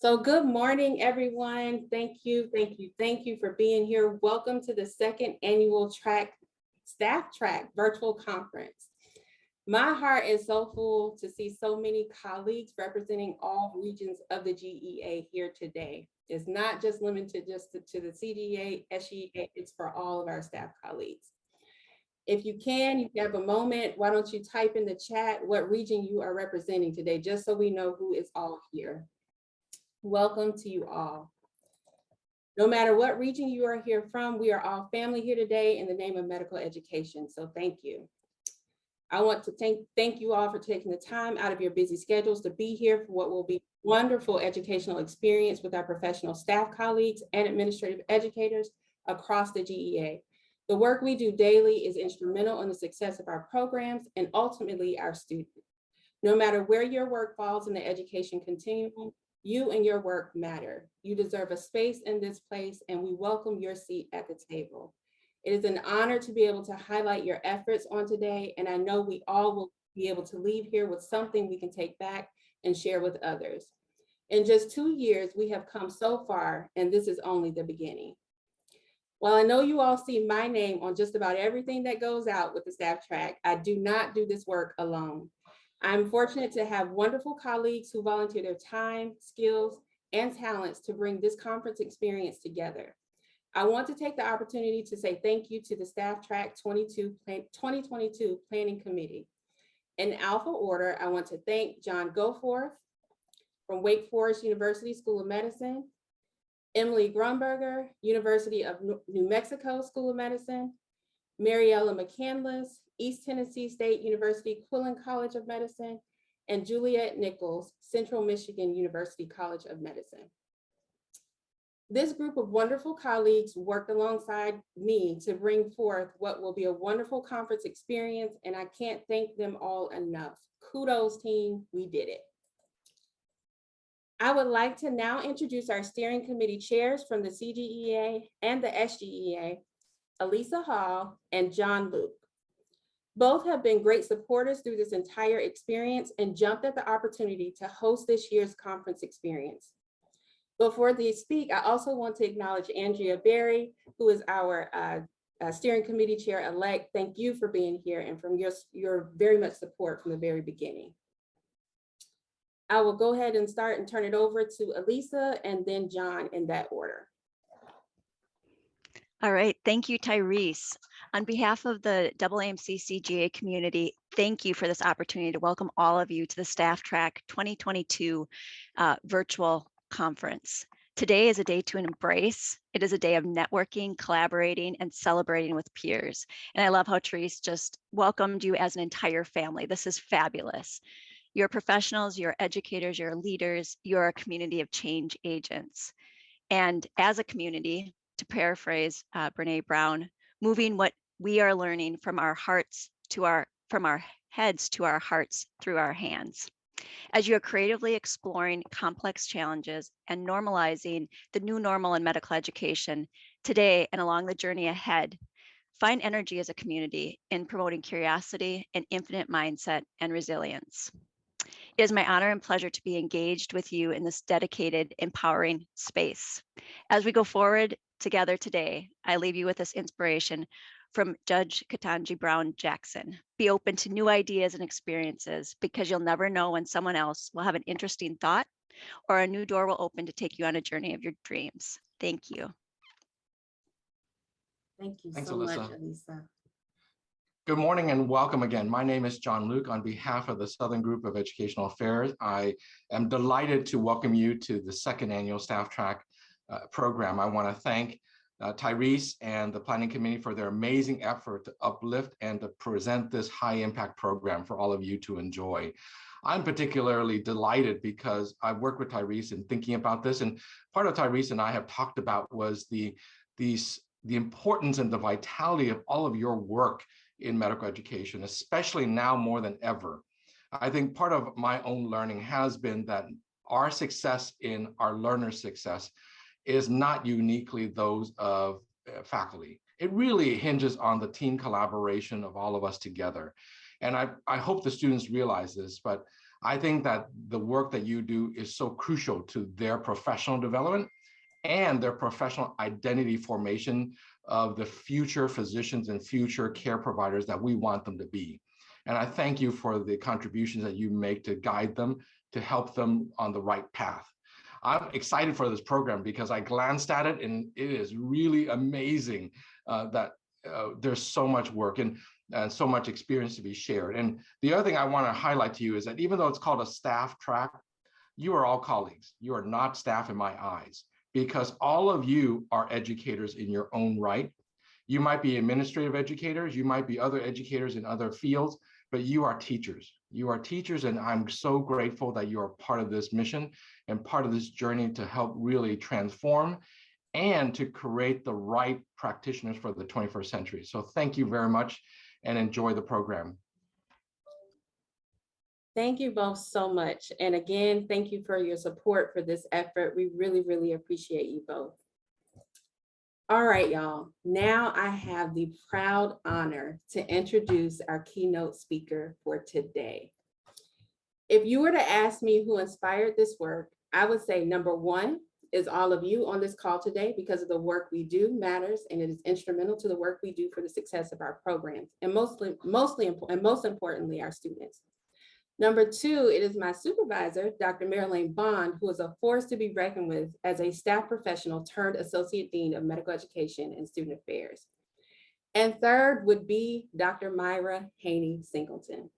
So good morning, everyone. Thank you for being here. Welcome to the second annual Staff Track Virtual Conference. My heart is so full to see so many colleagues representing all regions of the GEA here today. It's not just limited to the CGA, SGA, it's for all of our staff colleagues. If you have a moment, why don't you type in the chat what region you are representing today, just so we know who is all here. Welcome to you all. No matter what region you are here from, we are all family here today in the name of medical education, so thank you. I want to thank you all for taking the time out of your busy schedules to be here for what will be a wonderful educational experience with our professional staff colleagues and administrative educators across the GEA. The work we do daily is instrumental in the success of our programs and ultimately our students. No matter where your work falls in the education continuum, you and your work matter. You deserve a space in this place, and we welcome your seat at the table. It is an honor to be able to highlight your efforts on today, and I know we all will be able to leave here with something we can take back and share with others. In just 2 years, we have come so far, and this is only the beginning. While I know you all see my name on just about everything that goes out with the staff track, I do not do this work alone. I'm fortunate to have wonderful colleagues who volunteer their time, skills, and talents to bring this conference experience together. I want to take the opportunity to say thank you to the Staff Track 2022 Planning Committee. In alpha order, I want to thank John Goforth from Wake Forest University School of Medicine, Emily Grunberger, University of New Mexico School of Medicine, Mariella McCandless, East Tennessee State University Quillen College of Medicine, and Juliet Nichols, Central Michigan University College of Medicine. This group of wonderful colleagues worked alongside me to bring forth what will be a wonderful conference experience, and I can't thank them all enough. Kudos, team, we did it. I would like to now introduce our steering committee chairs from the CGEA and the SGEA, Elisa Hall and John Luke. Both have been great supporters through this entire experience and jumped at the opportunity to host this year's conference experience. Before they speak, I also want to acknowledge Andrea Berry, who is our steering committee chair-elect. Thank you for being here and from your very much support from the very beginning. I will go ahead and start and turn it over to Elisa and then John in that order. All right, thank you, Tyrese. On behalf of the AAMC CGA community, thank you for this opportunity to welcome all of you to the Staff Track 2022 virtual conference. Today is a day to embrace. It is a day of networking, collaborating, and celebrating with peers. And I love how Therese just welcomed you as an entire family. This is fabulous. You're professionals, you're educators, you're leaders, you're a community of change agents. And as a community, to paraphrase Brene Brown, moving what we are learning from our heads to our hearts through our hands. As you are creatively exploring complex challenges and normalizing the new normal in medical education today and along the journey ahead, find energy as a community in promoting curiosity and infinite mindset and resilience. It is my honor and pleasure to be engaged with you in this dedicated, empowering space. As we go forward together today, I leave you with this inspiration from Judge Ketanji Brown Jackson. Be open to new ideas and experiences because you'll never know when someone else will have an interesting thought or a new door will open to take you on a journey of your dreams. Thank you. Thanks so Alyssa. much, Elisa. Good morning and welcome again. My name is John Luke. On behalf of the Southern Group of Educational Affairs, I am delighted to welcome you to the second annual Staff Track program. I want to thank Tyrese and the Planning Committee for their amazing effort to uplift and to present this high impact program for all of you to enjoy. I'm particularly delighted because I've worked with Tyrese in thinking about this, and part of Tyrese and I have talked about was the importance and the vitality of all of your work in medical education, especially now more than ever. I think part of my own learning has been that our success in our learners' success is not uniquely those of faculty. It really hinges on the team collaboration of all of us together. And I hope the students realize this, but I think that the work that you do is so crucial to their professional development and their professional identity formation of the future physicians and future care providers that we want them to be. And I thank you for the contributions that you make to guide them, to help them on the right path. I'm excited for this program because I glanced at it and it is really amazing that there's so much work and so much experience to be shared. And the other thing I want to highlight to you is that even though it's called a staff track, you are all colleagues. You are not staff in my eyes, because all of you are educators in your own right. You might be administrative educators, you might be other educators in other fields, but you are teachers. You are teachers, and I'm so grateful that you are part of this mission and part of this journey to help really transform and to create the right practitioners for the 21st century. So thank you very much and enjoy the program. Thank you both so much. And again, thank you for your support for this effort. We really, really appreciate you both. All right, y'all. Now I have the proud honor to introduce our keynote speaker for today. If you were to ask me who inspired this work, I would say number one is all of you on this call today, because of the work we do matters and it is instrumental to the work we do for the success of our programs, and most importantly, our students. Number two, it is my supervisor, Dr. Myra Bond, who is a force to be reckoned with as a staff professional turned Associate Dean of Medical Education and Student Affairs. And third would be Dr. Myra Haney Singleton.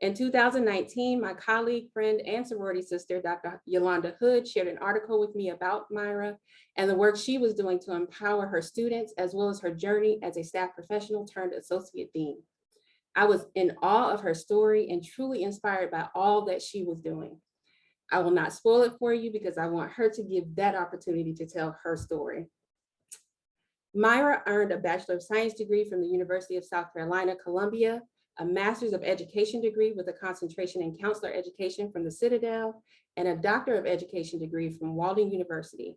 In 2019, my colleague, friend, and sorority sister, Dr. Yolanda Hood, shared an article with me about Myra and the work she was doing to empower her students, as well as her journey as a staff professional turned Associate Dean. I was in awe of her story and truly inspired by all that she was doing. I will not spoil it for you because I want her to give that opportunity to tell her story. Myra earned a Bachelor of Science degree from the University of South Carolina, Columbia, a Master's of Education degree with a concentration in counselor education from the Citadel, and a Doctor of Education degree from Walden University.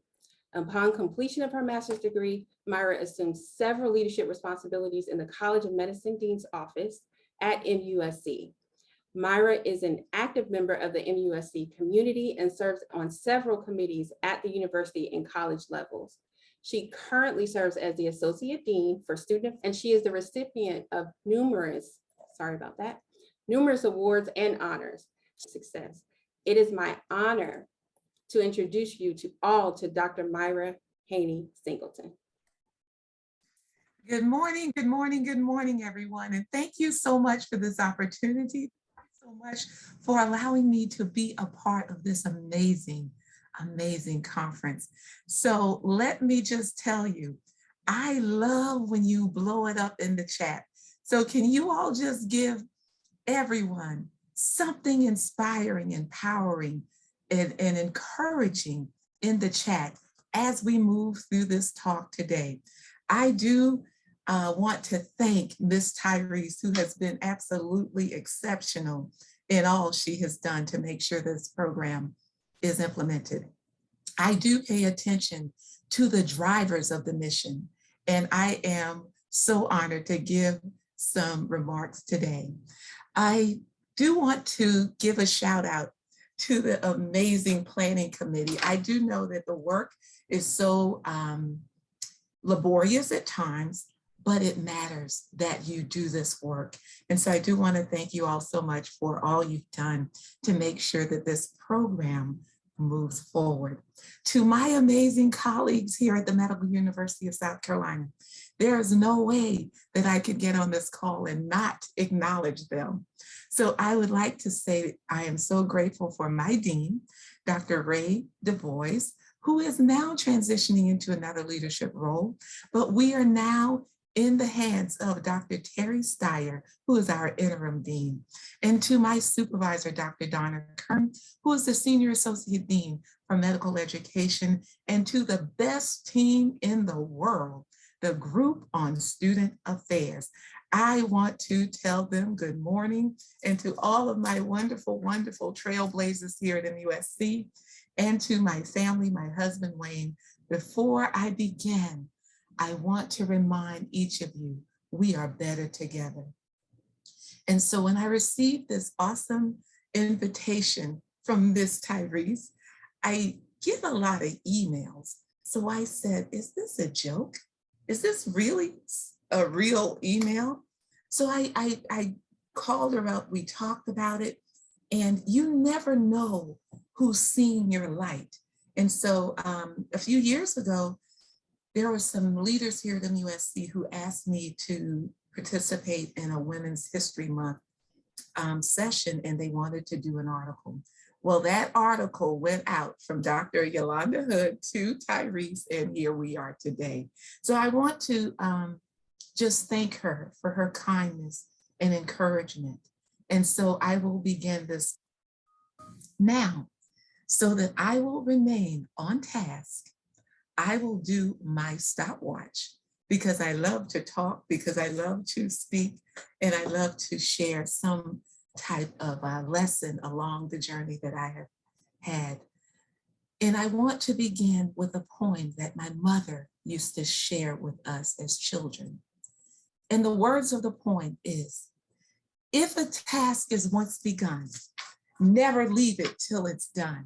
Upon completion of her master's degree, Myra assumed several leadership responsibilities in the College of Medicine Dean's office at MUSC. Myra is an active member of the MUSC community and serves on several committees at the university and college levels. She currently serves as the Associate Dean for Student, and she is the recipient of numerous awards and honors. Success. It is my honor to introduce you to Dr. Myra Haney Singleton. Good morning, good morning, good morning, everyone. And thank you so much for this opportunity. Thank you so much for allowing me to be a part of this amazing, amazing conference. So let me just tell you, I love when you blow it up in the chat. So can you all just give everyone something inspiring, empowering, and encouraging in the chat as we move through this talk today? I do want to thank Ms. Tyrese, who has been absolutely exceptional in all she has done to make sure this program is implemented. I do pay attention to the drivers of the mission, and I am so honored to give some remarks today. I do want to give a shout out to the amazing planning committee. I do know that the work is so laborious at times, but it matters that you do this work. And so I do want to thank you all so much for all you've done to make sure that this program moves forward. To my amazing colleagues here at the Medical University of South Carolina, there is no way that I could get on this call and not acknowledge them. So I would like to say I am so grateful for my dean, Dr. Ray DuBois, who is now transitioning into another leadership role, but we are now in the hands of Dr. Terry Steyer, who is our interim dean, and to my supervisor, Dr. Donna Kern, who is the senior associate dean for medical education, and to the best team in the world, the group on student affairs. I want to tell them good morning, and to all of my wonderful, wonderful trailblazers here at MUSC, and to my family, my husband, Wayne. Before I begin, I want to remind each of you, we are better together. And so when I received this awesome invitation from Miss Tyrese, I get a lot of emails. So I said, is this a joke? Is this really a real email? So I called her up, we talked about it, and you never know who's seeing your light. And so a few years ago, there were some leaders here at MUSC who asked me to participate in a Women's History Month session, and they wanted to do an article. Well, that article went out from Dr. Yolanda Hood to Tyrese, and here we are today. So I want to just thank her for her kindness and encouragement. And so I will begin this now so that I will remain on task. I will do my stopwatch because I love to talk, because I love to speak, and I love to share some type of a lesson along the journey that I have had. And I want to begin with a poem that my mother used to share with us as children. And the words of the poem is, if a task is once begun, never leave it till it's done.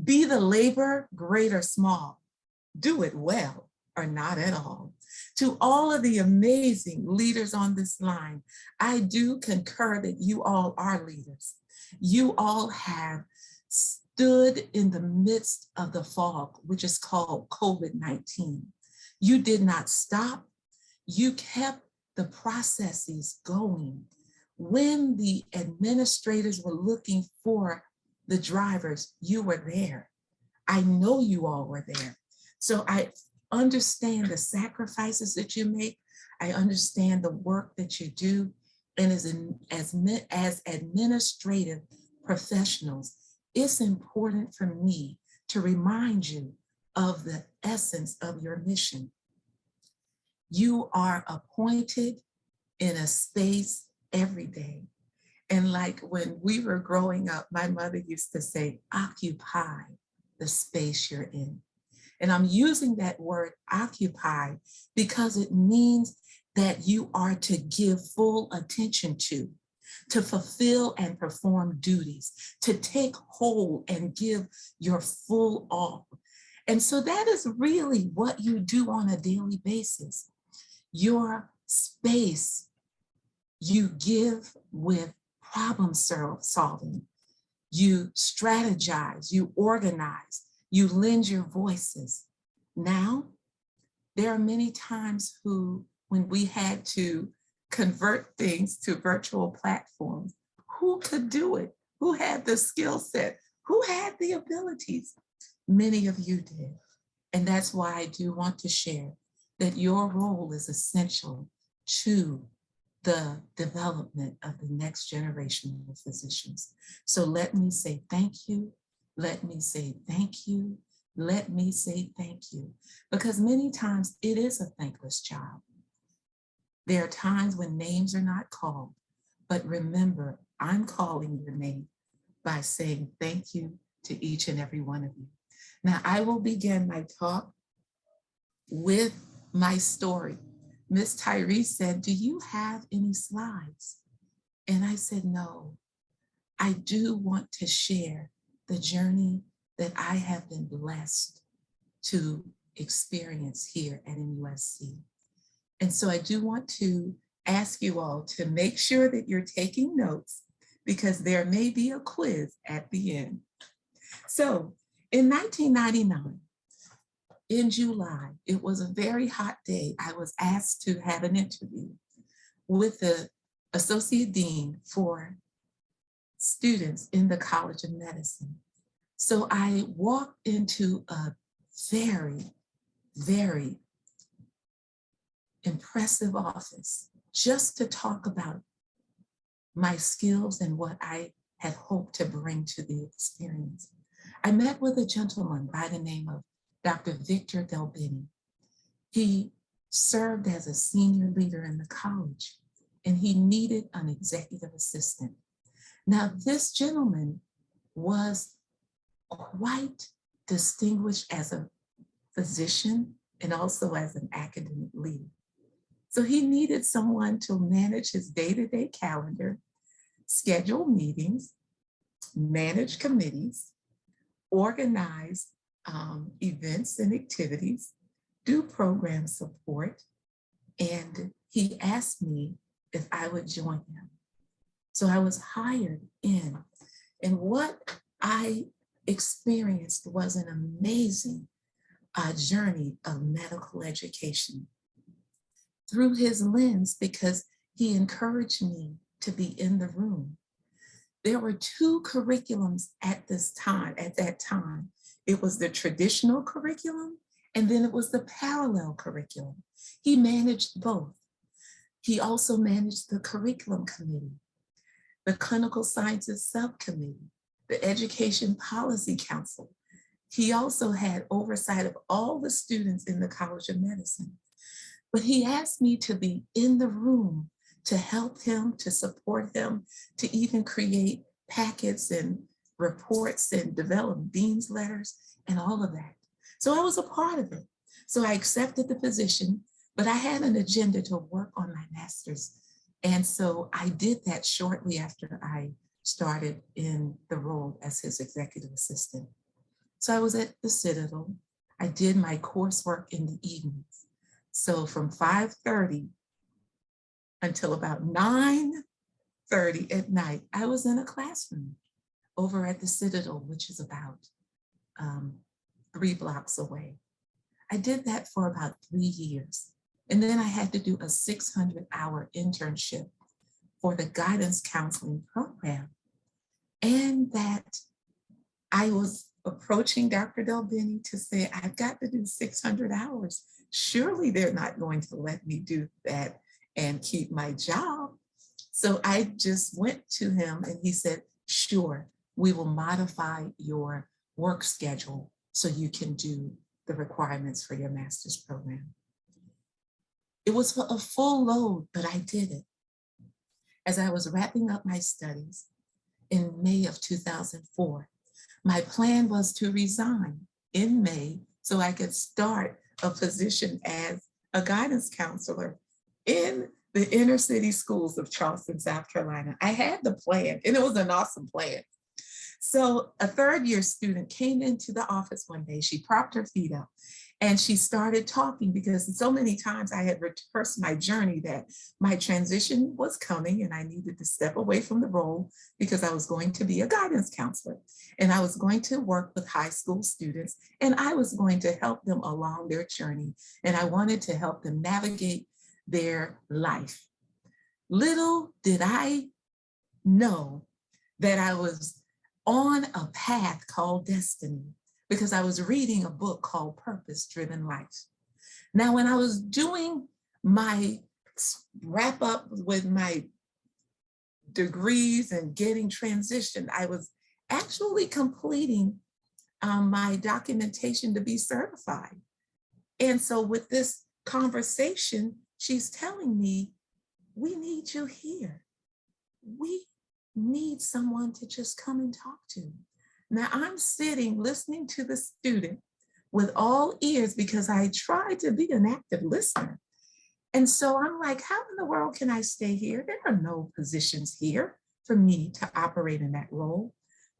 Be the labor great or small, do it well or not at all. To all of the amazing leaders on this line, I do concur that you all are leaders. You all have stood in the midst of the fog, which is called COVID-19. You did not stop. You kept the processes going. When the administrators were looking for the drivers, you were there. I know you all were there. So I understand the sacrifices that you make. I understand the work that you do. And as administrative professionals, it's important for me to remind you of the essence of your mission. You are appointed in a space every day. And like when we were growing up, my mother used to say, occupy the space you're in. And I'm using that word occupy because it means that you are to give full attention to fulfill and perform duties, to take hold and give your full all. And so that is really what you do on a daily basis. Your space, you give with problem solving, you strategize, you organize, you lend your voices. Now, there are many times when we had to convert things to virtual platforms, who could do it? Who had the skill set? Who had the abilities? Many of you did. And that's why I do want to share that your role is essential to the development of the next generation of physicians. So let me say thank you. Let me say thank you. Let me say thank you. Because many times it is a thankless job. There are times when names are not called, but remember, I'm calling your name by saying thank you to each and every one of you. Now, I will begin my talk with my story. Miss Tyrese said, do you have any slides? And I said, no. I do want to share the journey that I have been blessed to experience here at MUSC. And so I do want to ask you all to make sure that you're taking notes because there may be a quiz at the end. So in 1999, in July, it was a very hot day. I was asked to have an interview with the Associate Dean for students in the College of Medicine. So I walked into a very, very impressive office just to talk about my skills and what I had hoped to bring to the experience. I met with a gentleman by the name of Dr. Victor Delbini. He served as a senior leader in the college and he needed an executive assistant. Now, this gentleman was quite distinguished as a physician and also as an academic leader. So he needed someone to manage his day-to-day calendar, schedule meetings, manage committees, organize events and activities, do program support, and he asked me if I would join him. So I was hired in, and what I experienced was an amazing journey of medical education through his lens, because he encouraged me to be in the room. There were two curriculums at that time. It was the traditional curriculum, and then it was the parallel curriculum. He managed both. He also managed the curriculum committee, the clinical sciences subcommittee, the education policy council. He also had oversight of all the students in the College of Medicine. But he asked me to be in the room to help him, to support him, to even create packets and reports and develop dean's letters and all of that. So I was a part of it. So I accepted the position, but I had an agenda to work on my master's. And so I did that shortly after I started in the role as his executive assistant. So I was at the Citadel. I did my coursework in the evenings. So from 5:30 until about 9:30 at night, I was in a classroom over at the Citadel, which is about 3 blocks away. I did that for about 3 years. And then I had to do a 600-hour internship for the guidance counseling program. And that I was approaching Dr. Delbeni to say, I've got to do 600 hours. Surely they're not going to let me do that and keep my job. So I just went to him and he said, sure, we will modify your work schedule so you can do the requirements for your master's program. It was a full load, but I did it. As I was wrapping up my studies in May of 2004, my plan was to resign in May so I could start a position as a guidance counselor in the inner city schools of Charleston, South Carolina. I had the plan, and it was an awesome plan. So a third-year student came into the office one day. She propped her feet up and she started talking, because so many times I had rehearsed my journey that my transition was coming and I needed to step away from the role because I was going to be a guidance counselor and I was going to work with high school students and I was going to help them along their journey, and I wanted to help them navigate their life. Little did I know that I was on a path called destiny, because I was reading a book called Purpose Driven Life. Now, when I was doing my wrap up with my degrees and getting transitioned, I was actually completing my documentation to be certified. And so with this conversation, she's telling me, we need you here. We need someone to just come and talk to. Now I'm sitting listening to the student with all ears because I tried to be an active listener. And so I'm like, how in the world can I stay here? There are no positions here for me to operate in that role.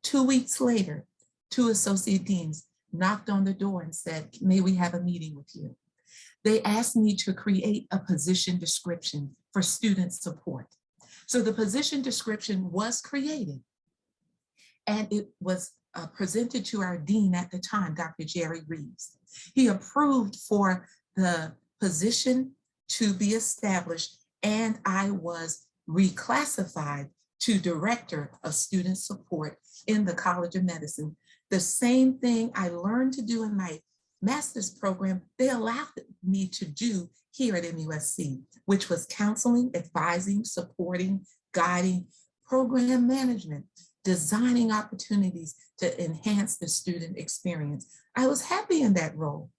2 weeks later, 2 associate deans knocked on the door and said, may we have a meeting with you? They asked me to create a position description for student support. So the position description was created and it was presented to our dean at the time, Dr. Jerry Reeves. He approved for the position to be established, and I was reclassified to Director of Student Support in the College of Medicine. The same thing I learned to do in my master's program, they allowed me to do here at MUSC, which was counseling, advising, supporting, guiding, program management, designing opportunities to enhance the student experience. I was happy in that role.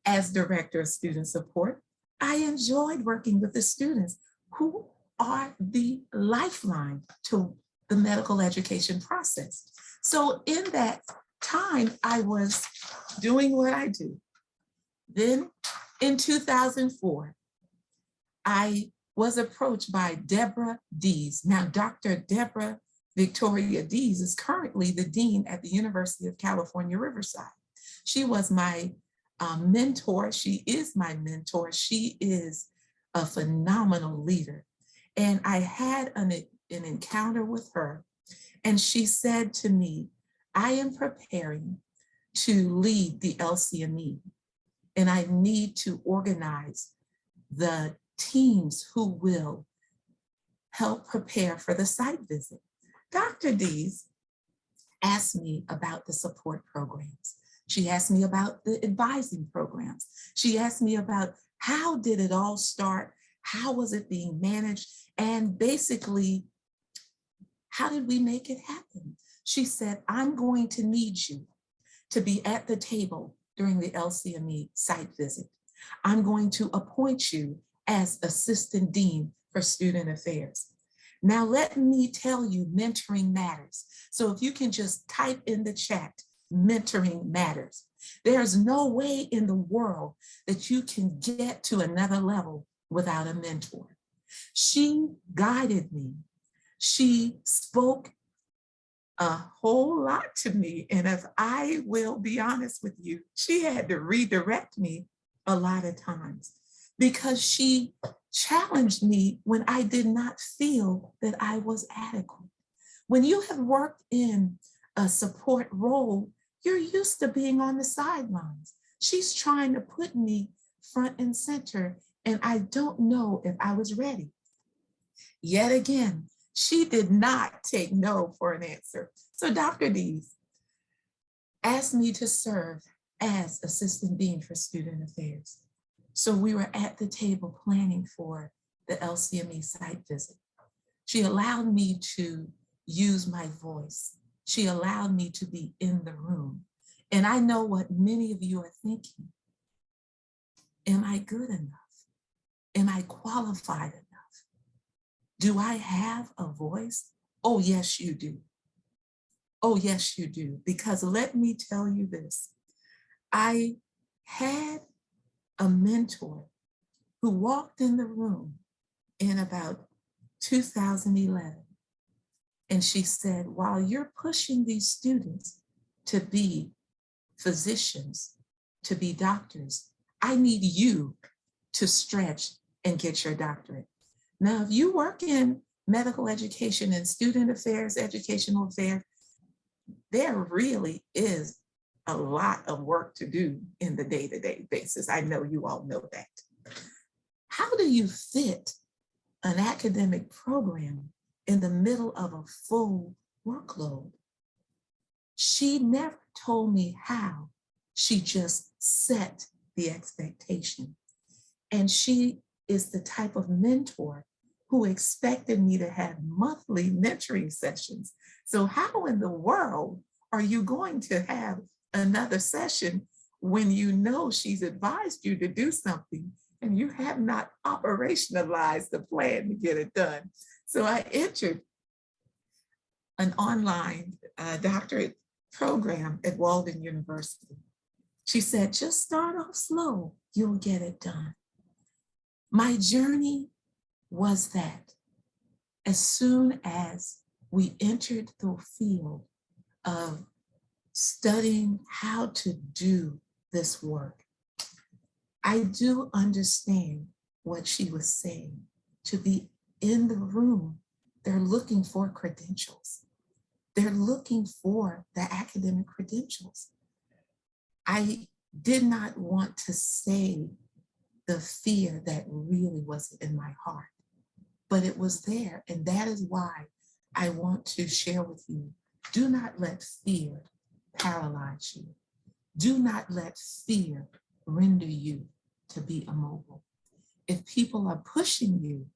As Director of Student Support, I enjoyed working with the students who are the lifeline to the medical education process. So in that time, I was doing what I do. Then in 2004, I was approached by Deborah Dees. Now, Dr. Deborah Victoria Dees is currently the dean at the University of California, Riverside. She was my mentor. She is my mentor. She is a phenomenal leader. And I had an encounter with her, and she said to me, I am preparing to lead the LCME, and I need to organize the teams who will help prepare for the site visit. Dr. Dees asked me about the support programs. She asked me about the advising programs. She asked me about how did it all start? How was it being managed? And basically, how did we make it happen? She said, I'm going to need you to be at the table during the LCME site visit. I'm going to appoint you as Assistant Dean for Student Affairs. Now, let me tell you, mentoring matters. So if you can just type in the chat, mentoring matters. There's no way in the world that you can get to another level without a mentor. She guided me. She spoke a whole lot to me. And if I will be honest with you, she had to redirect me a lot of times because she challenged me when I did not feel that I was adequate. When you have worked in a support role, you're used to being on the sidelines. She's trying to put me front and center, and I don't know if I was ready. Yet again, she did not take no for an answer. So Dr. Dees asked me to serve as Assistant Dean for Student Affairs. So we were at the table planning for the LCME site visit. She allowed me to use my voice. She allowed me to be in the room. And I know what many of you are thinking. Am I good enough? Am I qualified enough? Do I have a voice? Oh, yes, you do. Oh, yes, you do. Because let me tell you this. I had a mentor who walked in the room in about 2011. And she said, while you're pushing these students to be physicians, to be doctors, I need you to stretch and get your doctorate. Now, if you work in medical education and student affairs, educational affairs, there really is a lot of work to do in the day-to-day basis. I know you all know that. How do you fit an academic program in the middle of a full workload? She never told me how. She just set the expectation. And she is the type of mentor who expected me to have monthly mentoring sessions. So how in the world are you going to have another session when you know she's advised you to do something and you have not operationalized the plan to get it done? So I entered an online doctorate program at Walden University. She said, just start off slow, you'll get it done. My journey was that as soon as we entered the field of studying how to do this work, I do understand what she was saying. To be in the room, they're looking for credentials. They're looking for the academic credentials. I did not want to say the fear that really was in my heart, but it was there. And that is why I want to share with you, do not let fear paralyze you. Do not let fear render you to be immobile. If people are pushing you,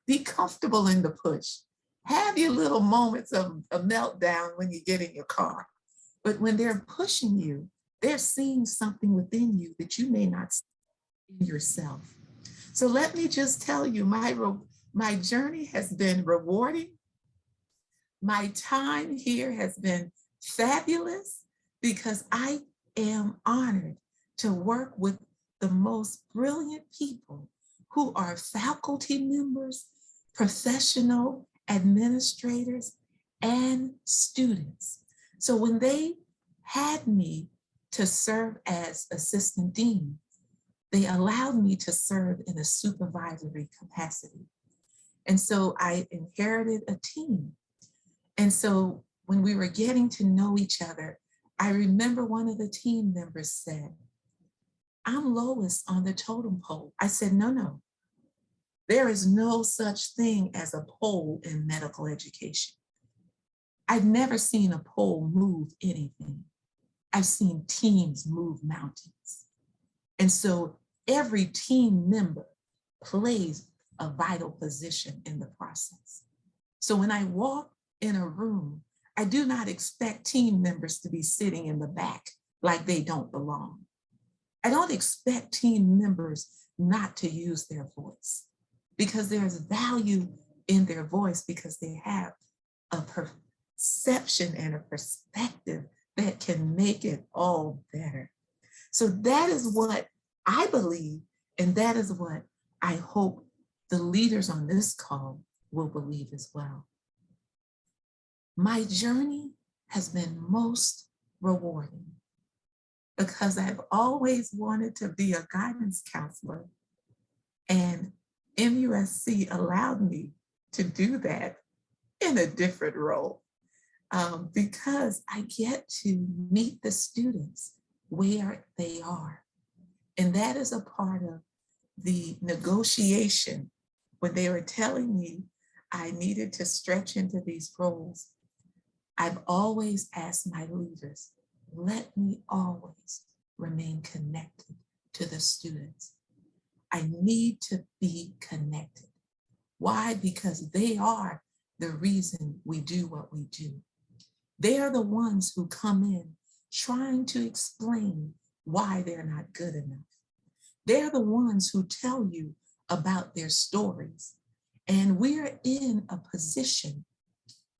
be comfortable in the push. Have your little moments of a meltdown when you get in your car. But when they're pushing you, they're seeing something within you that you may not see in yourself. So let me just tell you, my journey has been rewarding. My time here has been fabulous because I am honored to work with the most brilliant people who are faculty members, professional administrators, and students. So when they had me to serve as assistant dean, they allowed me to serve in a supervisory capacity. And so I inherited a team. And so when we were getting to know each other, I remember one of the team members said, "I'm lowest on the totem pole." I said, no. There is no such thing as a pole in medical education. I've never seen a pole move anything. I've seen teams move mountains. And so every team member plays a vital position in the process. So when I walk in a room, I do not expect team members to be sitting in the back like they don't belong. I don't expect team members not to use their voice, because there's value in their voice, because they have a perception and a perspective that can make it all better. So that is what I believe, and that is what I hope the leaders on this call will believe as well. My journey has been most rewarding because I've always wanted to be a guidance counselor, and MUSC allowed me to do that in a different role, because I get to meet the students where they are. And that is a part of the negotiation when they were telling me I needed to stretch into these roles. I've always asked my leaders, let me always remain connected to the students. I need to be connected. Why? Because they are the reason we do what we do. They are the ones who come in trying to explain why they're not good enough. They're the ones who tell you about their stories. And we're in a position,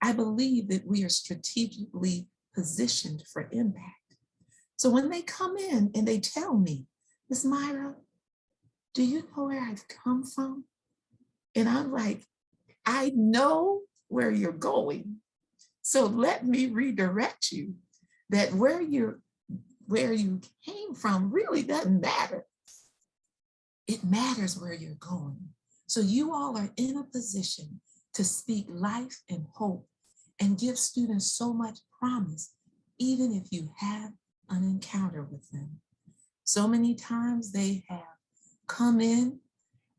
I believe that we are strategically positioned for impact. So when they come in and they tell me, "Ms. Myra, do you know where I've come from?" And I'm like, I know where you're going. So let me redirect you that where you came from really doesn't matter. It matters where you're going. So you all are in a position to speak life and hope and give students so much promise, even if you have an encounter with them. So many times they have come in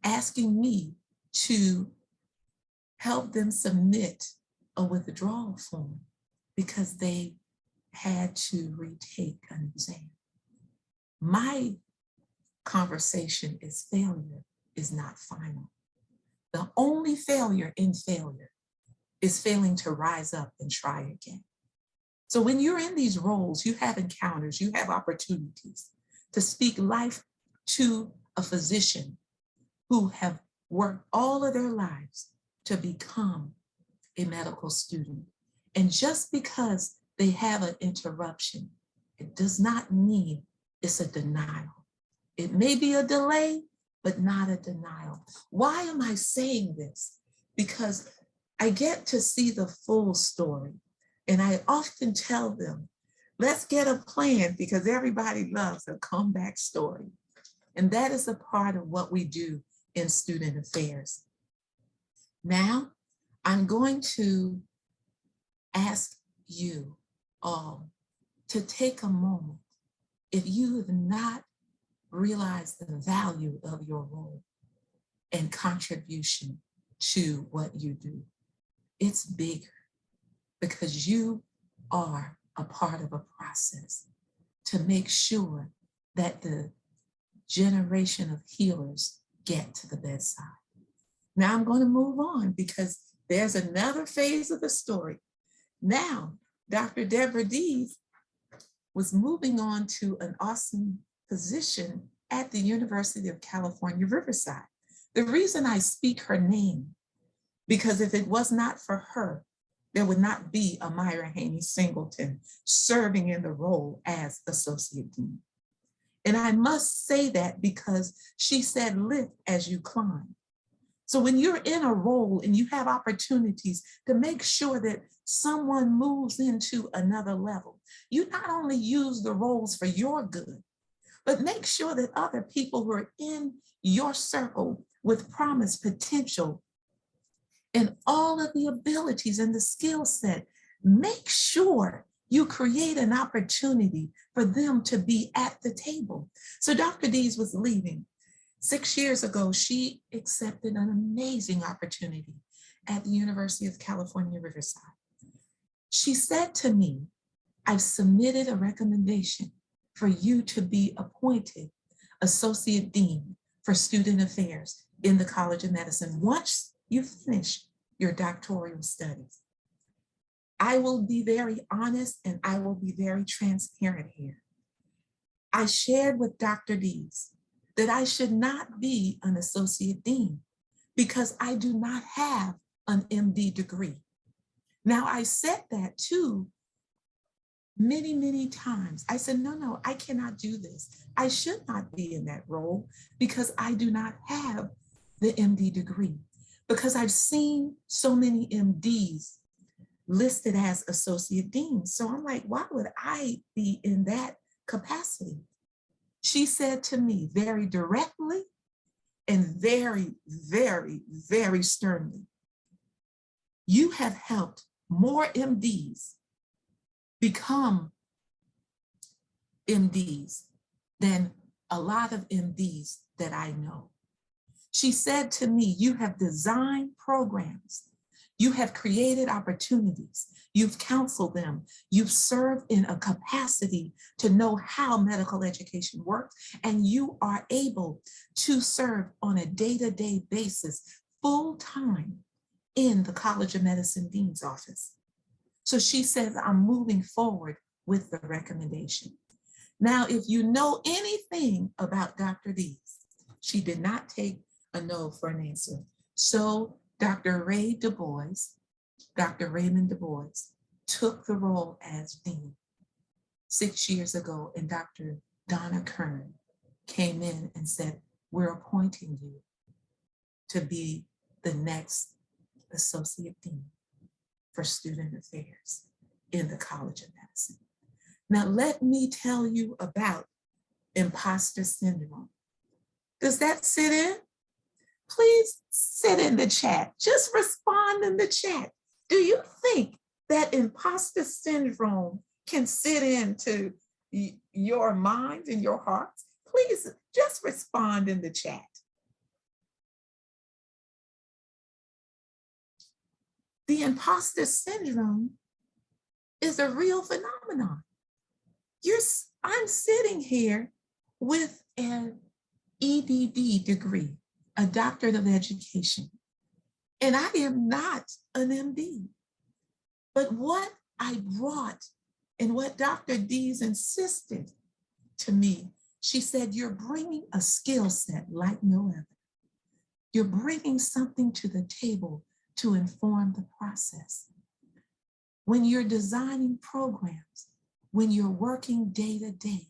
asking me to help them submit a withdrawal form because they had to retake an exam. My conversation is failure is not final. The only failure in failure is failing to rise up and try again. So when you're in these roles, you have encounters, you have opportunities to speak life to a physician who have worked all of their lives to become a medical student. And just because they have an interruption, it does not mean it's a denial. It may be a delay, but not a denial. Why am I saying this? Because I get to see the full story. And I often tell them, let's get a plan, because everybody loves a comeback story. And that is a part of what we do in student affairs. Now, I'm going to ask you all to take a moment. If you have not realized the value of your role and contribution to what you do, it's bigger because you are a part of a process to make sure that the generation of healers get to the bedside. Now I'm going to move on because there's another phase of the story. Now, Dr. Deborah Dees was moving on to an awesome position at the University of California, Riverside. The reason I speak her name, because if it was not for her, there would not be a Myra Haney Singleton serving in the role as Associate Dean. And I must say that because she said, lift as you climb. So when you're in a role and you have opportunities to make sure that someone moves into another level, you not only use the roles for your good, but make sure that other people who are in your circle with promise, potential, and all of the abilities and the skill set, make sure you create an opportunity for them to be at the table. So Dr. Dees was leaving. 6 years ago, she accepted an amazing opportunity at the University of California, Riverside. She said to me, I've submitted a recommendation for you to be appointed Associate Dean for Student Affairs in the College of Medicine once you finish your doctoral studies. I will be very honest and I will be very transparent here. I shared with Dr. Dees that I should not be an Associate Dean because I do not have an MD degree. Now, I said that too many, many times. I said, no, I cannot do this. I should not be in that role because I do not have the MD degree. Because I've seen so many MDs listed as Associate Deans. So I'm like, why would I be in that capacity? She said to me very directly and very, very, very sternly, you have helped more MDs become MDs than a lot of MDs that I know. She said to me, you have designed programs, you have created opportunities, you've counseled them, you've served in a capacity to know how medical education works, and you are able to serve on a day-to-day basis, full-time in the College of Medicine Dean's office. So she says, I'm moving forward with the recommendation. Now, if you know anything about Dr. Dees, she did not take a no for an answer. So Dr. Raymond Du Bois took the role as dean 6 years ago, and Dr. Donna Kern came in and said, we're appointing you to be the next Associate Dean for Student Affairs in the College of Medicine. Now, let me tell you about imposter syndrome. Does that sit in? Please sit in the chat. Just respond in the chat. Do you think that imposter syndrome can sit into your minds and your hearts? Please just respond in the chat. The imposter syndrome is a real phenomenon. I'm sitting here with an EDD degree, a doctorate of education, and I am not an MD. But what I brought and what Dr. Dees insisted to me, she said, you're bringing a skill set like no other. You're bringing something to the table to inform the process. When you're designing programs, when you're working day to day,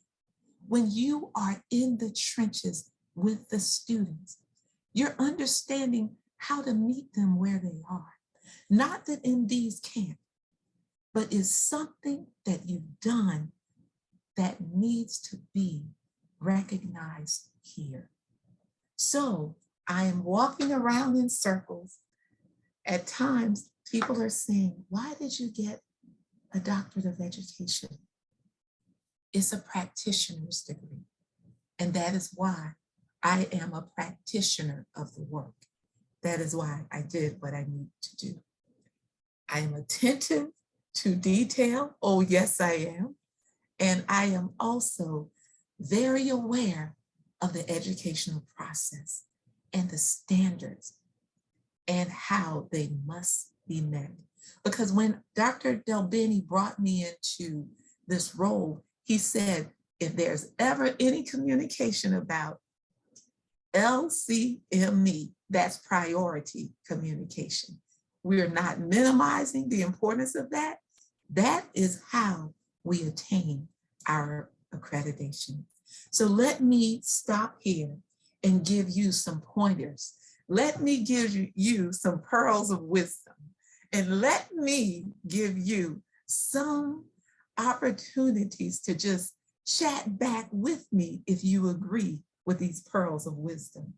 when you are in the trenches with the students, you're understanding how to meet them where they are. Not that MDs can't, but it's something that you've done that needs to be recognized here. So I am walking around in circles. At times, people are saying, why did you get a doctorate of education? It's a practitioner's degree. And that is why I am a practitioner of the work. That is why I did what I need to do. I am attentive to detail. Oh, yes, I am. And I am also very aware of the educational process and the standards and how they must be met. Because when Dr. Delbeni brought me into this role, he said, if there's ever any communication about LCME, that's priority communication. We're not minimizing the importance of that. That is how we attain our accreditation. So let me stop here and give you some pointers Let me give you some pearls of wisdom, and let me give you some opportunities to just chat back with me if you agree with these pearls of wisdom.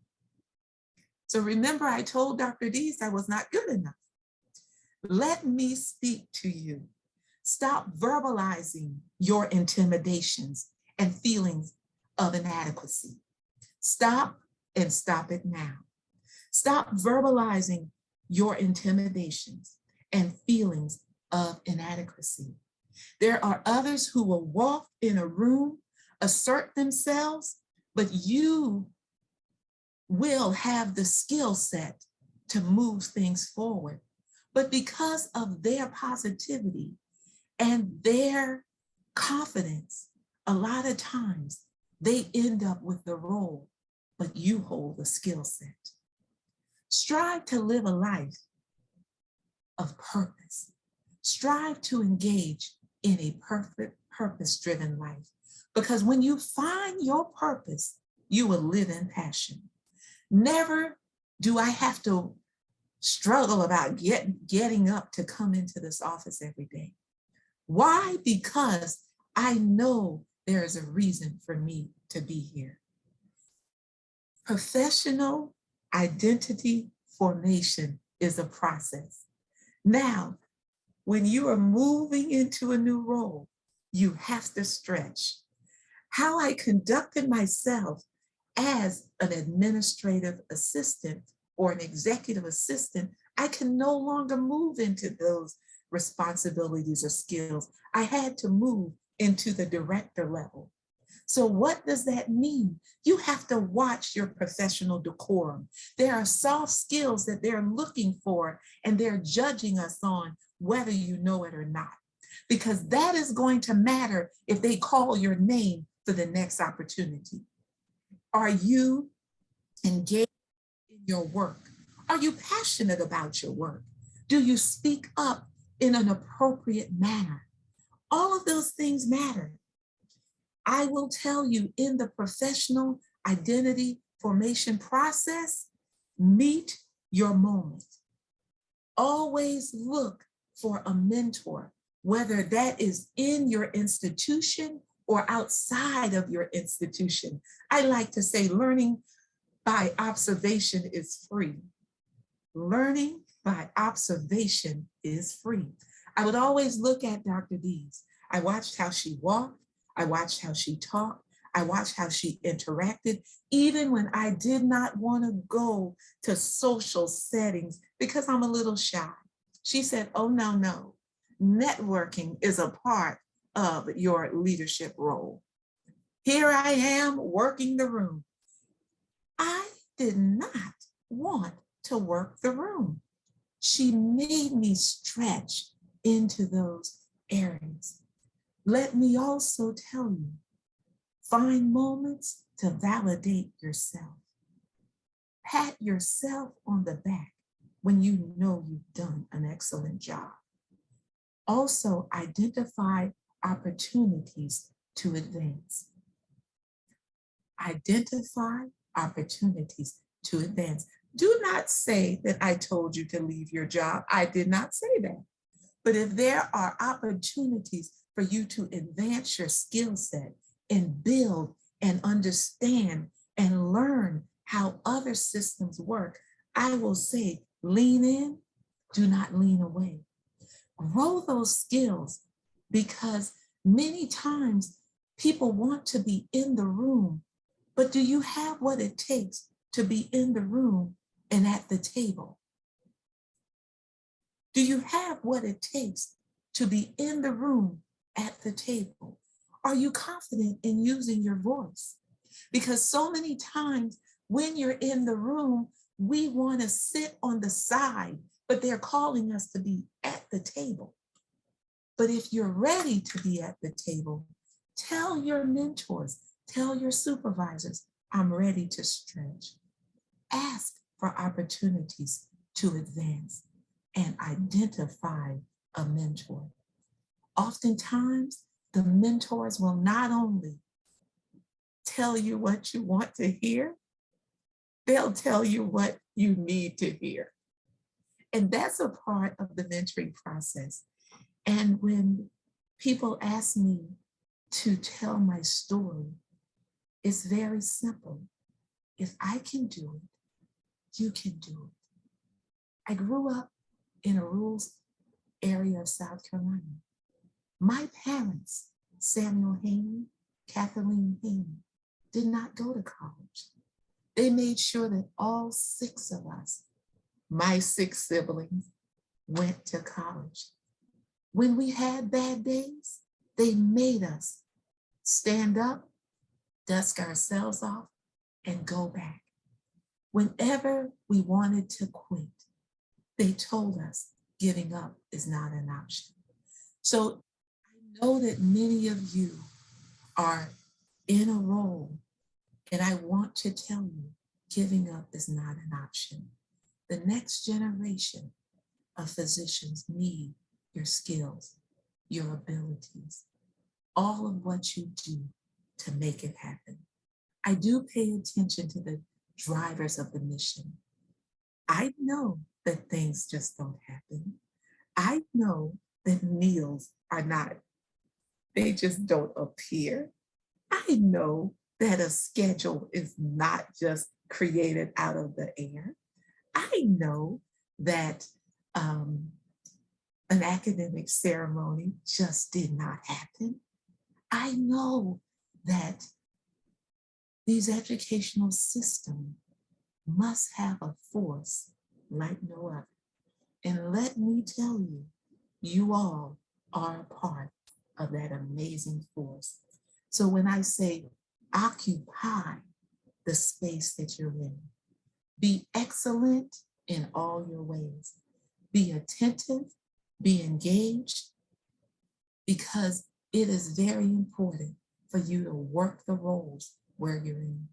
So remember, I told Dr. Dees I was not good enough. Let me speak to you. Stop verbalizing your intimidations and feelings of inadequacy. Stop, and stop it now. Stop verbalizing your intimidations and feelings of inadequacy. There are others who will walk in a room, assert themselves, but you will have the skill set to move things forward. But because of their positivity and their confidence, a lot of times they end up with the role, but you hold the skill set. Strive to live a life of purpose. Strive to engage in a perfect purpose-driven life, because when you find your purpose, you will live in passion. Never do I have to struggle about getting up to come into this office every day. Why? Because I know there is a reason for me to be here. Professional identity formation is a process. Now, when you are moving into a new role, you have to stretch. How I conducted myself as an administrative assistant or an executive assistant, I can no longer move into those responsibilities or skills. I had to move into the director level. So what does that mean? You have to watch your professional decorum. There are soft skills that they're looking for, and they're judging us on whether you know it or not, because that is going to matter if they call your name for the next opportunity. Are you engaged in your work? Are you passionate about your work? Do you speak up in an appropriate manner? All of those things matter. I will tell you, in the professional identity formation process, meet your moment. Always look for a mentor, whether that is in your institution or outside of your institution. I like to say learning by observation is free. Learning by observation is free. I would always look at Dr. Dees. I watched how she walked. I watched how she talked. I watched how she interacted, even when I did not want to go to social settings because I'm a little shy. She said, oh, no. Networking is a part of your leadership role. Here I am working the room. I did not want to work the room. She made me stretch into those areas. Let me also tell you, find moments to validate yourself. Pat yourself on the back when you know you've done an excellent job. Also, identify opportunities to advance. Identify opportunities to advance. Do not say that I told you to leave your job. I did not say that. But if there are opportunities for you to advance your skill set and build and understand and learn how other systems work, I will say, lean in, do not lean away. Grow those skills, because many times people want to be in the room, but do you have what it takes to be in the room and at the table? Do you have what it takes to be in the room at the table? Are you confident in using your voice? Because so many times when you're in the room, we want to sit on the side, but they're calling us to be at the table. But if you're ready to be at the table, tell your mentors, tell your supervisors, I'm ready to stretch. Ask for opportunities to advance and identify a mentor. Oftentimes, the mentors will not only tell you what you want to hear, They'll tell you what you need to hear. And that's a part of the mentoring process. And when people ask me to tell my story, it's very simple. If I can do it, you can do it. I grew up in a rural area of South Carolina. My parents, Samuel Haney, Kathleen Haney, did not go to college. They made sure that all 6 of us, my 6 siblings, went to college. When we had bad days, they made us stand up, dust ourselves off, and go back. Whenever we wanted to quit, they told us giving up is not an option. So I know that many of you are in a role, and I want to tell you, giving up is not an option. The next generation of physicians need your skills, your abilities, all of what you do to make it happen. I do pay attention to the drivers of the mission. I know that things just don't happen. I know that meals are not, they just don't appear. I know that a schedule is not just created out of the air. I know that an academic ceremony just did not happen. I know that these educational systems must have a force like no other. And let me tell you, you all are a part of that amazing force. So when I say occupy the space that you're in, be excellent in all your ways, be attentive, be engaged, because it is very important for you to work the roles where you're in.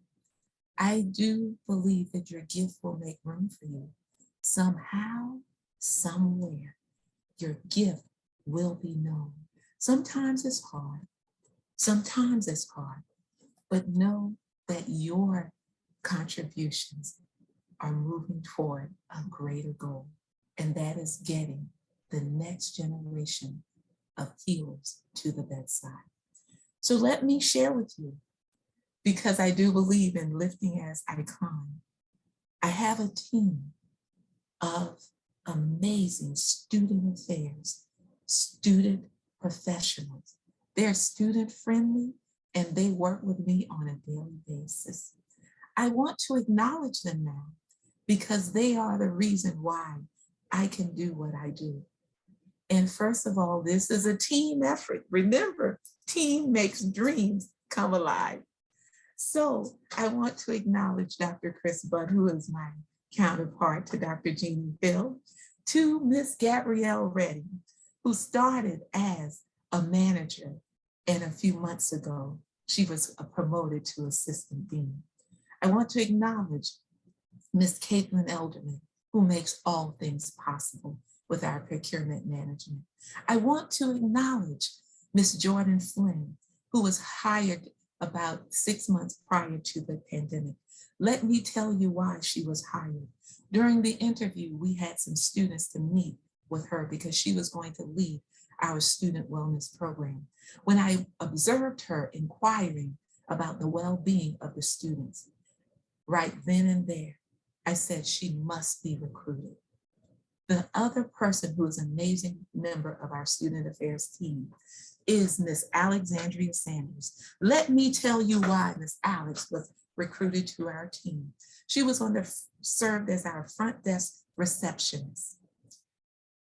I do believe that your gift will make room for you. Somehow, somewhere, your gift will be known. Sometimes it's hard, but know that your contributions are moving toward a greater goal, and that is getting the next generation of healers to the bedside. So let me share with you, because I do believe in lifting as I climb. I have a team of amazing student affairs, student professionals. They're student friendly and they work with me on a daily basis. I want to acknowledge them now because they are the reason why I can do what I do. And first of all, this is a team effort. Remember, team makes dreams come alive. So I want to acknowledge Dr. Chris Budd, who is my counterpart to Dr. Jeannie Hill, to Miss Gabrielle Reddy, who started as a manager, and a few months ago, she was promoted to assistant dean. I want to acknowledge Miss Caitlin Elderman, who makes all things possible with our procurement management. I want to acknowledge Miss Jordan Flynn, who was hired about 6 months prior to the pandemic. Let me tell you why she was hired. During the interview, we had some students to meet with her because she was going to lead our student wellness program. When I observed her inquiring about the well-being of the students, right then and there, I said she must be recruited. The other person who is an amazing member of our student affairs team is Miss Alexandria Sanders. Let me tell you why Miss Alex was recruited to our team. She was served as our front desk receptionist.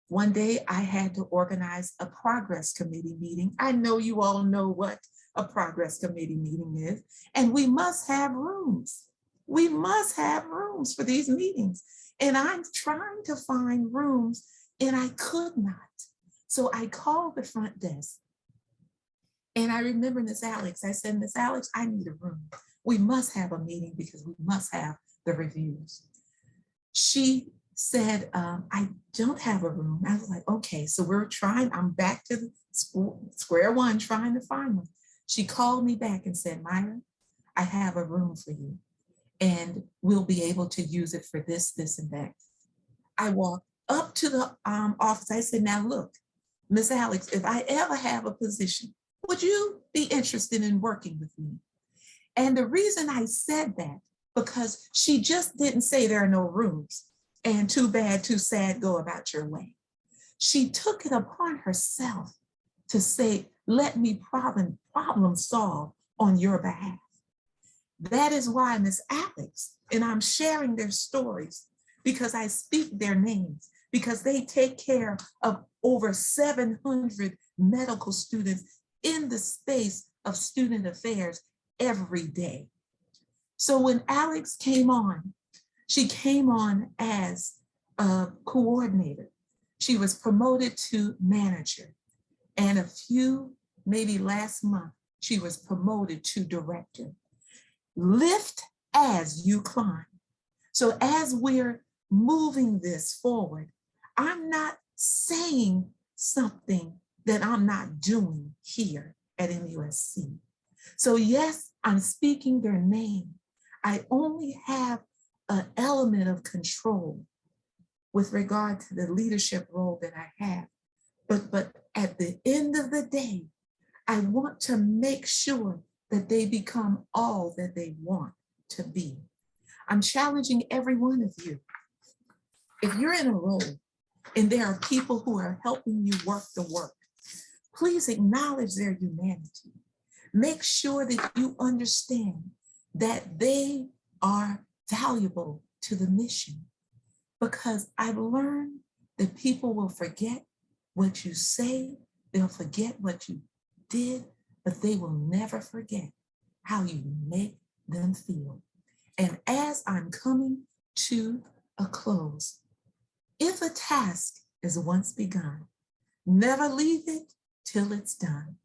One day I had to organize a progress committee meeting. I know you all know what a progress committee meeting is, and we must have rooms. We must have rooms for these meetings. And I'm trying to find rooms and I could not. So I called the front desk. And I remember Miss Alex, I said, Miss Alex, I need a room. We must have a meeting because we must have the reviews. She said, I don't have a room. I was like, okay, so we're trying, I'm back to the square one trying to find one. She called me back and said, Myra, I have a room for you. and we'll be able to use it for this, this, and that. I walked up to the office. I said, now look, Miss Alex, if I ever have a position, would you be interested in working with me? And the reason I said that, because she just didn't say there are no rooms and too bad, too sad, go about your way. She took it upon herself to say, let me problem solve on your behalf. That is why Miss Alex, and I'm sharing their stories because I speak their names, because they take care of over 700 medical students in the space of student affairs every day. So when Alex came on, she came on as a coordinator. She was promoted to manager. And a few, maybe last month, she was promoted to director. Lift as you climb. So as we're moving this forward, I'm not saying something that I'm not doing here at MUSC. So yes, I'm speaking their name. I only have an element of control with regard to the leadership role that I have. But at the end of the day, I want to make sure that they become all that they want to be. I'm challenging every one of you. If you're in a role and there are people who are helping you work the work, please acknowledge their humanity. Make sure that you understand that they are valuable to the mission, because I've learned that people will forget what you say, they'll forget what you did, but they will never forget how you make them feel. And as I'm coming to a close, if a task is once begun, never leave it till it's done.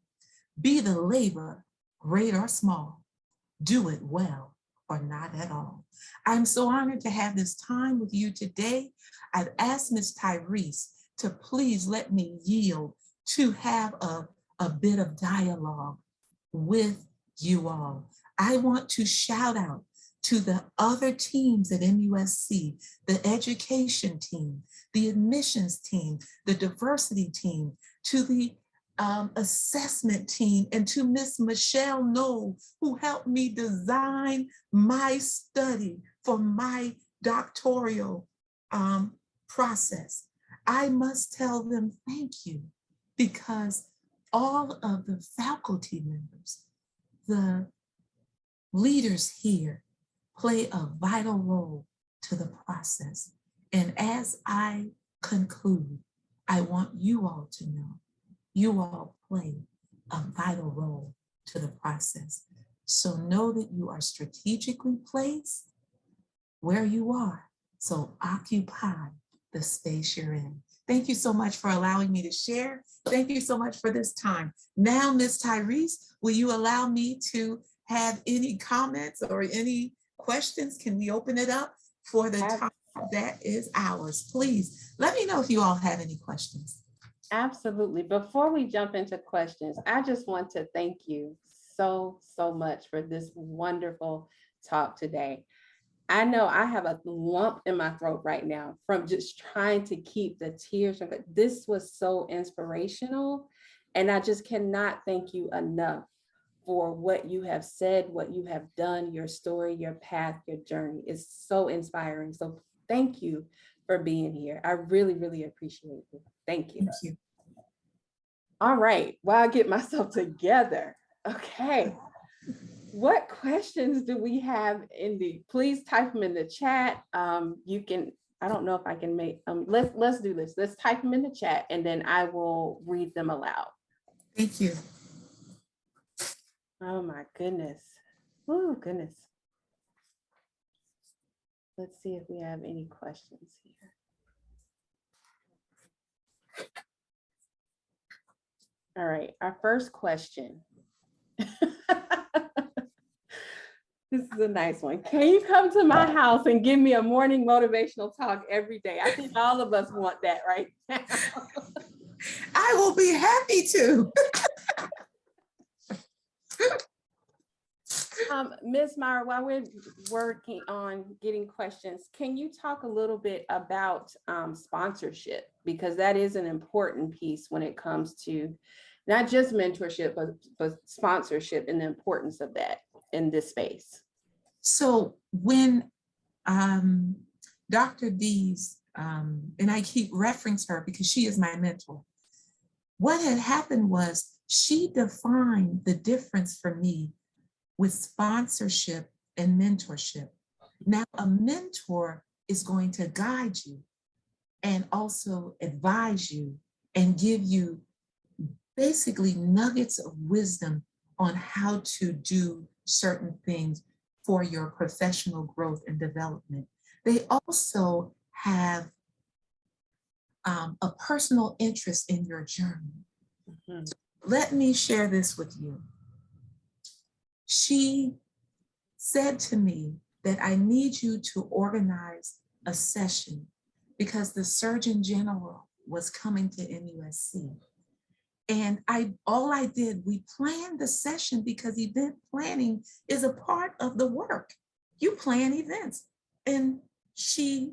Be the labor, great or small, do it well or not at all. I'm so honored to have this time with you today. I've asked Ms. Tyrese to please let me yield to have a bit of dialogue with you all. I want to shout out to the other teams at MUSC, the education team, the admissions team, the diversity team, to the assessment team, and to Miss Michelle Knoll, who helped me design my study for my doctoral process. I must tell them thank you, because all of the faculty members, the leaders here, play a vital role to the process. And as I conclude, I want you all to know you all play a vital role to the process. So know that you are strategically placed where you are. So occupy the space you're in. Thank you so much for allowing me to share. Thank you so much for this time. Now, Ms. Tyrese, will you allow me to have any comments or any questions? Can we open it up for the time that is ours? Please let me know if you all have any questions. Absolutely. Before we jump into questions, I just want to thank you so much for this wonderful talk today. I know I have a lump in my throat right now from just trying to keep the tears. This was so inspirational, and I just cannot thank you enough for what you have said, what you have done, your story, your path, your journey is so inspiring. So thank you for being here. I really, really appreciate it. Thank you. Thank you. All right, while I get myself together. Okay. What questions do we have in the, please type them in the chat. You can, I don't know if I can make, let's do this. Let's type them in the chat and then I will read them aloud. Thank you. Oh my goodness. Oh goodness. Let's see if we have any questions here. All right, our first question. This is a nice one. Can you come to my house and give me a morning motivational talk every day? I think all of us want that right now. I will be happy to. Ms. Myra, while we're working on getting questions, can you talk a little bit about sponsorship? Because that is an important piece when it comes to not just mentorship, but sponsorship and the importance of that in this space. So when Dr. Dees, and I keep referencing her because she is my mentor, what had happened was she defined the difference for me with sponsorship and mentorship. Now, a mentor is going to guide you and also advise you and give you basically nuggets of wisdom on how to do certain things for your professional growth and development. They also have a personal interest in your journey. Mm-hmm. So let me share this with you. She said to me that I need you to organize a session because the Surgeon General was coming to MUSC. And all I did, we planned the session because event planning is a part of the work. You plan events. And she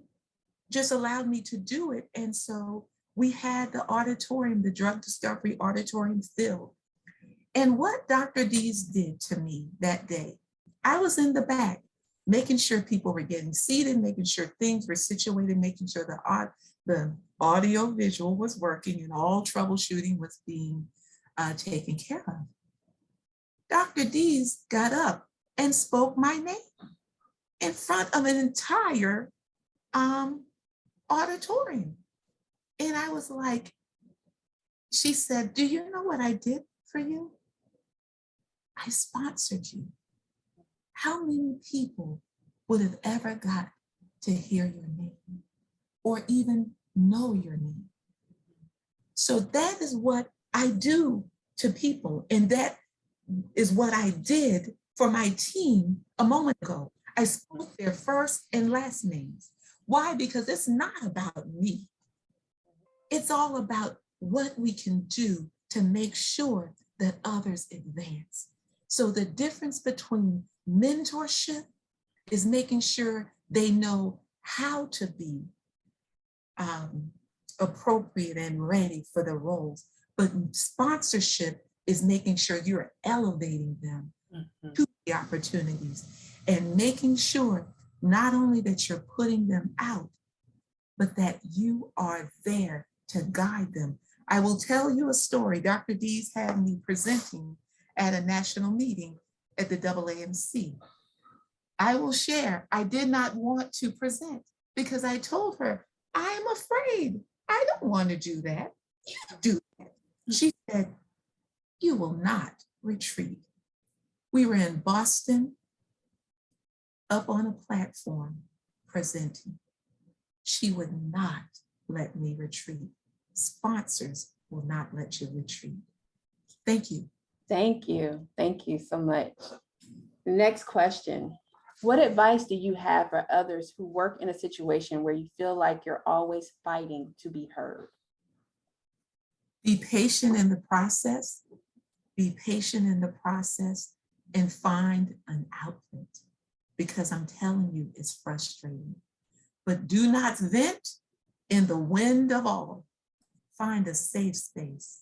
just allowed me to do it. And so we had the auditorium, the drug discovery auditorium filled. And what Dr. Dees did to me that day, I was in the back, making sure people were getting seated, making sure things were situated, making sure the audio visual was working and all troubleshooting was being taken care of. Dr. Dees got up and spoke my name in front of an entire auditorium. And I was like, she said, do you know what I did for you? I sponsored you. How many people would have ever got to hear your name or even know your name? So that is what I do to people. And that is what I did for my team a moment ago. I spoke their first and last names. Why? Because it's not about me. It's all about what we can do to make sure that others advance. So the difference between mentorship is making sure they know how to be appropriate and ready for the roles. But sponsorship is making sure you're elevating them to the opportunities and making sure not only that you're putting them out, but that you are there to guide them. I will tell you a story. Dr. Dees had me presenting at a national meeting at the AAMC. I will share, I did not want to present because I told her, I am afraid. I don't want to do that. You do that. She said, you will not retreat. We were in Boston, up on a platform presenting. She would not let me retreat. Sponsors will not let you retreat. Thank you. Thank you. Thank you so much. Next question. What advice do you have for others who work in a situation where you feel like you're always fighting to be heard? Be patient in the process. Be patient in the process and find an outlet, because I'm telling you, it's frustrating. But do not vent in the wind of all. Find a safe space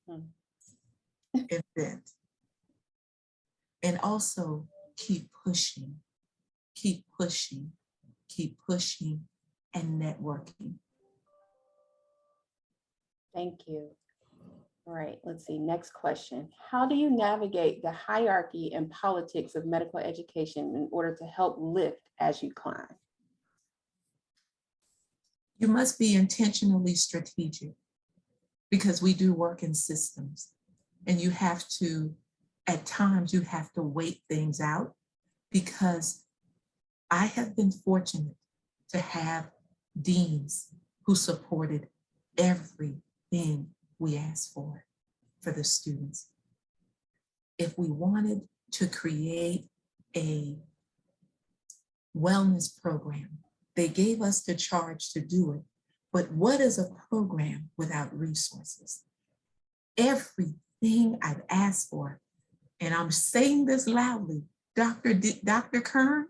and vent. And also keep pushing, keep pushing, keep pushing and networking. Thank you. All right, let's see, next question. How do you navigate the hierarchy and politics of medical education in order to help lift as you climb? You must be intentionally strategic because we do work in systems, and you have to, at times you have to wait things out, because I have been fortunate to have deans who supported everything we asked for the students. If we wanted to create a wellness program, they gave us the charge to do it. But what is a program without resources? Everything I've asked for, and I'm saying this loudly, Dr. Kern,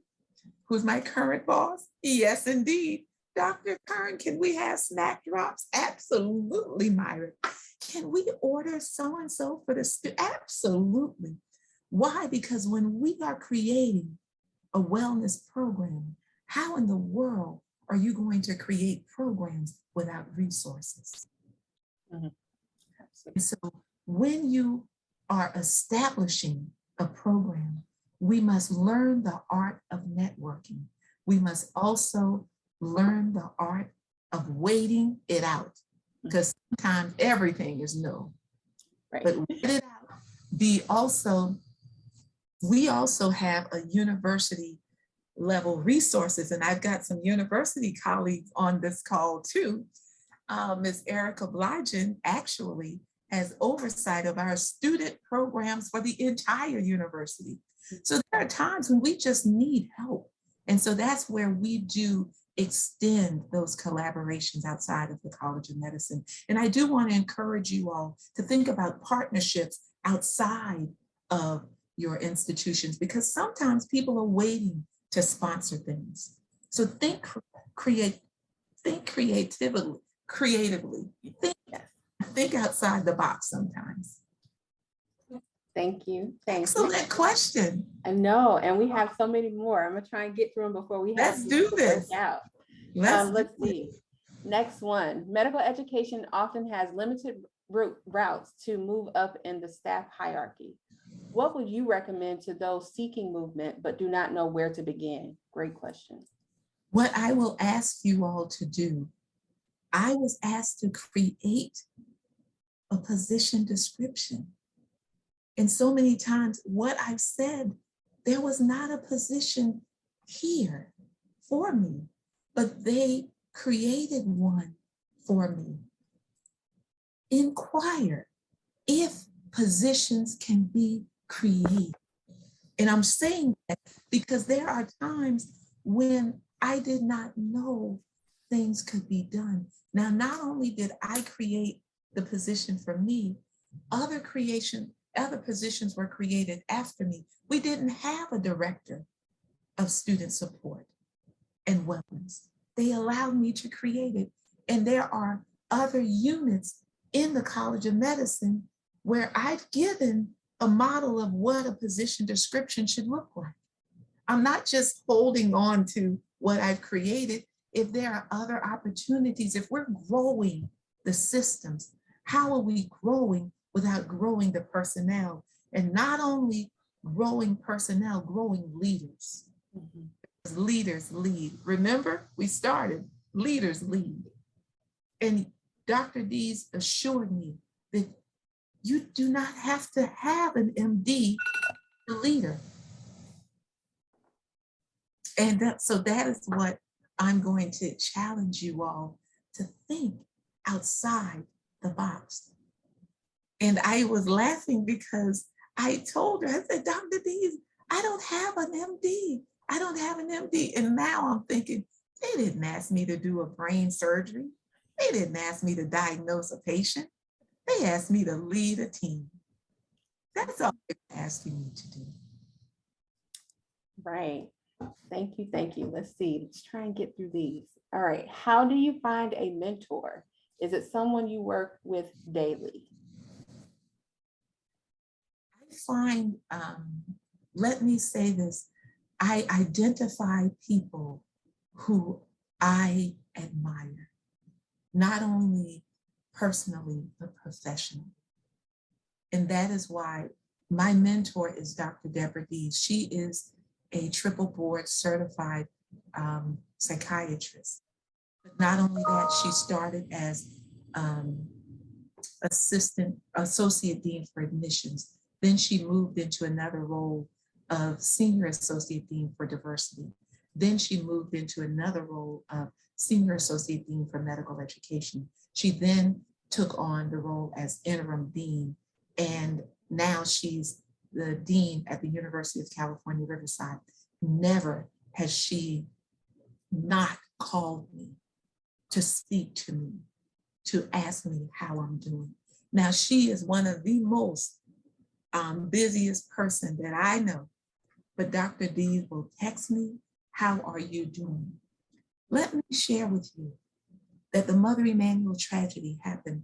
who's my current boss? Yes, indeed. Dr. Kern, can we have snack drops? Absolutely, Myra. Can we order so-and-so for the student? Absolutely. Why? Because when we are creating a wellness program, how in the world are you going to create programs without resources? Mhm. And so when you are establishing a program, we must learn the art of networking. We must also learn the art of waiting it out, because sometimes everything is no. Right. But wait it out. We also have a university level resources, and I've got some university colleagues on this call too. Ms. Erica Blygen actually has oversight of our student programs for the entire university. So there are times when we just need help. And so that's where we do extend those collaborations outside of the College of Medicine. And I do want to encourage you all to think about partnerships outside of your institutions, because sometimes people are waiting to sponsor things. So think creatively, think outside the box sometimes. Thank you. Thank you. Excellent question. I know, and we have so many more. I'm gonna try and get through them before we have Let's to do this. break out. Let's see. Next one. Medical education often has limited routes to move up in the staff hierarchy. What would you recommend to those seeking movement but do not know where to begin? Great question. What I will ask you all to do, I was asked to create a position description. And so many times what I've said, there was not a position here for me, but they created one for me. Inquire if positions can be created. And I'm saying that because there are times when I did not know things could be done. Now, not only did I create the position for me, other positions were created after me. We didn't have a director of student support and wellness. They allowed me to create it. And there are other units in the College of Medicine where I've given a model of what a position description should look like. I'm not just holding on to what I've created. If there are other opportunities, if we're growing the systems, how are we growing without growing the personnel? And not only growing personnel, growing leaders. Mm-hmm. Leaders lead. Remember, we started, leaders lead. And Dr. Dees assured me that you do not have to have an MD to leader. And so that is what I'm going to challenge you all to think outside the box. And I was laughing because I told her, I said, Dr. Dees, I don't have an MD. I don't have an MD. And now I'm thinking, they didn't ask me to do a brain surgery. They didn't ask me to diagnose a patient. They asked me to lead a team. That's all they're asking me to do. Right. Thank you. Thank you. Let's see. Let's try and get through these. All right. How do you find a mentor? Is it someone you work with daily? I find, let me say this, I identify people who I admire, not only personally, but professionally. And that is why my mentor is Dr. Deborah Dees. She is a triple board certified psychiatrist. But not only that, she started as associate dean for admissions. Then she moved into another role of senior associate dean for diversity. Then she moved into another role of senior associate dean for medical education. She then took on the role as interim dean, and now she's the dean at the University of California, Riverside. Never has she not called me to speak to me, to ask me how I'm doing. Now, she is one of the most busiest person that I know, but Dr. D will text me, how are you doing? Let me share with you that the Mother Emanuel tragedy happened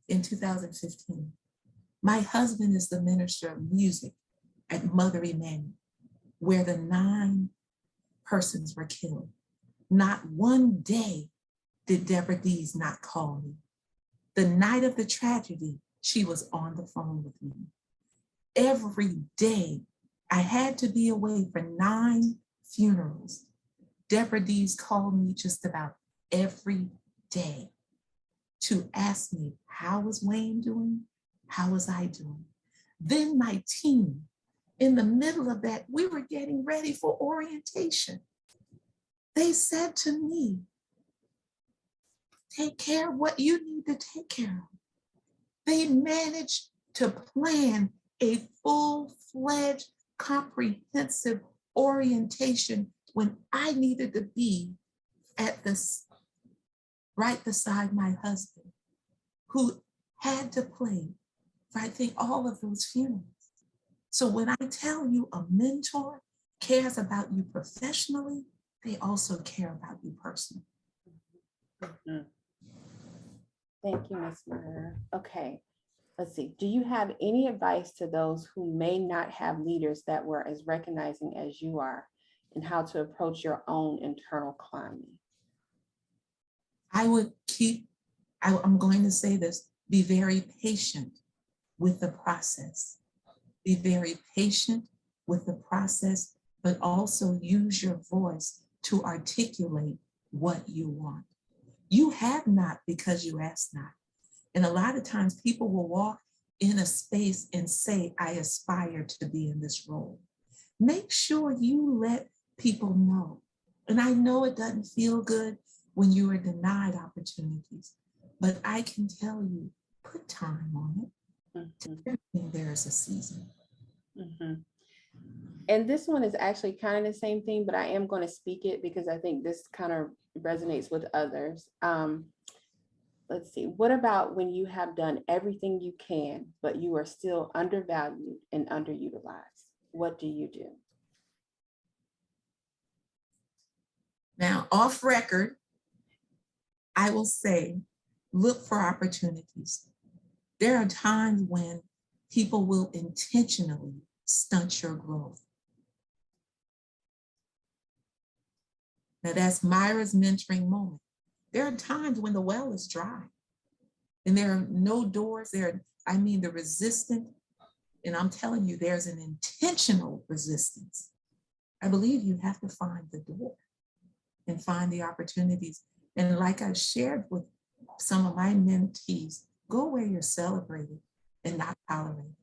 in 2015. My husband is the minister of music at Mother Emanuel, where the 9 persons were killed. Not one day did Deborah Dees not call me. The night of the tragedy, she was on the phone with me. Every day, I had to be away for 9 funerals. Deborah Dees called me just about every day to ask me, how was Wayne doing? How was I doing? Then my team, in the middle of that, we were getting ready for orientation. They said to me, take care of what you need to take care of. They managed to plan a full-fledged, comprehensive orientation when I needed to be at this right beside my husband, who had to play for, I think, all of those funerals. So when I tell you a mentor cares about you professionally, they also care about you personally. Thank you, Ms. Myra. Okay, let's see. Do you have any advice to those who may not have leaders that were as recognizing as you are, and how to approach your own internal climbing? I would I'm going to say this, be very patient with the process. Be very patient with the process, but also use your voice to articulate what you want. You have not because you ask not. And a lot of times people will walk in a space and say, I aspire to be in this role. Make sure you let people know. And I know it doesn't feel good when you are denied opportunities, but I can tell you, put time on it. Mm-hmm. There is a season. Mm-hmm. And this one is actually kind of the same thing, but I am going to speak it because I think this kind of resonates with others. Let's see. What about when you have done everything you can, but you are still undervalued and underutilized? What do you do? Now, off record, I will say, look for opportunities. There are times when people will intentionally stunt your growth. Now that's Myra's mentoring moment. There are times when the well is dry and there are no doors there. I mean, the resistance, and I'm telling you, there's an intentional resistance. I believe you have to find the door and find the opportunities. And like I shared with some of my mentees, go where you're celebrated and not tolerated.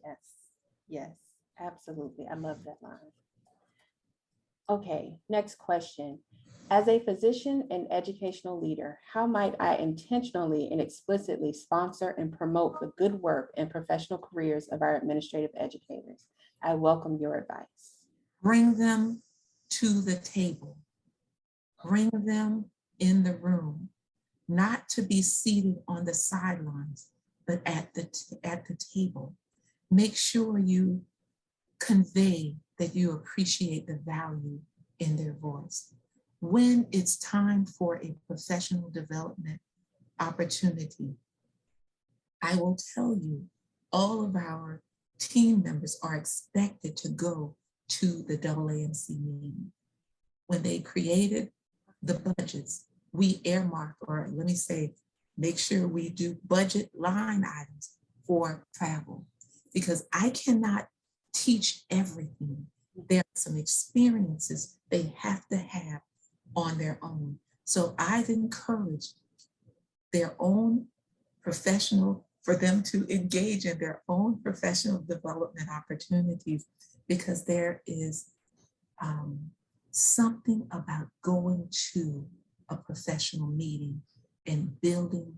Yes, yes, absolutely. I love that line. Okay, next question. As a physician and educational leader, how might I intentionally and explicitly sponsor and promote the good work and professional careers of our administrative educators? I welcome your advice. Bring them to the table. Bring them in the room, not to be seated on the sidelines, but at the table. Make sure you convey that you appreciate the value in their voice. When it's time for a professional development opportunity, I will tell you, all of our team members are expected to go to the AAMC meeting. When they created the budgets, we earmarked, or let me say, make sure we do budget line items for travel, because I cannot teach everything. There are some experiences they have to have on their own. So I've encouraged their own professional, for them to engage in their own professional development opportunities, because there is something about going to a professional meeting and building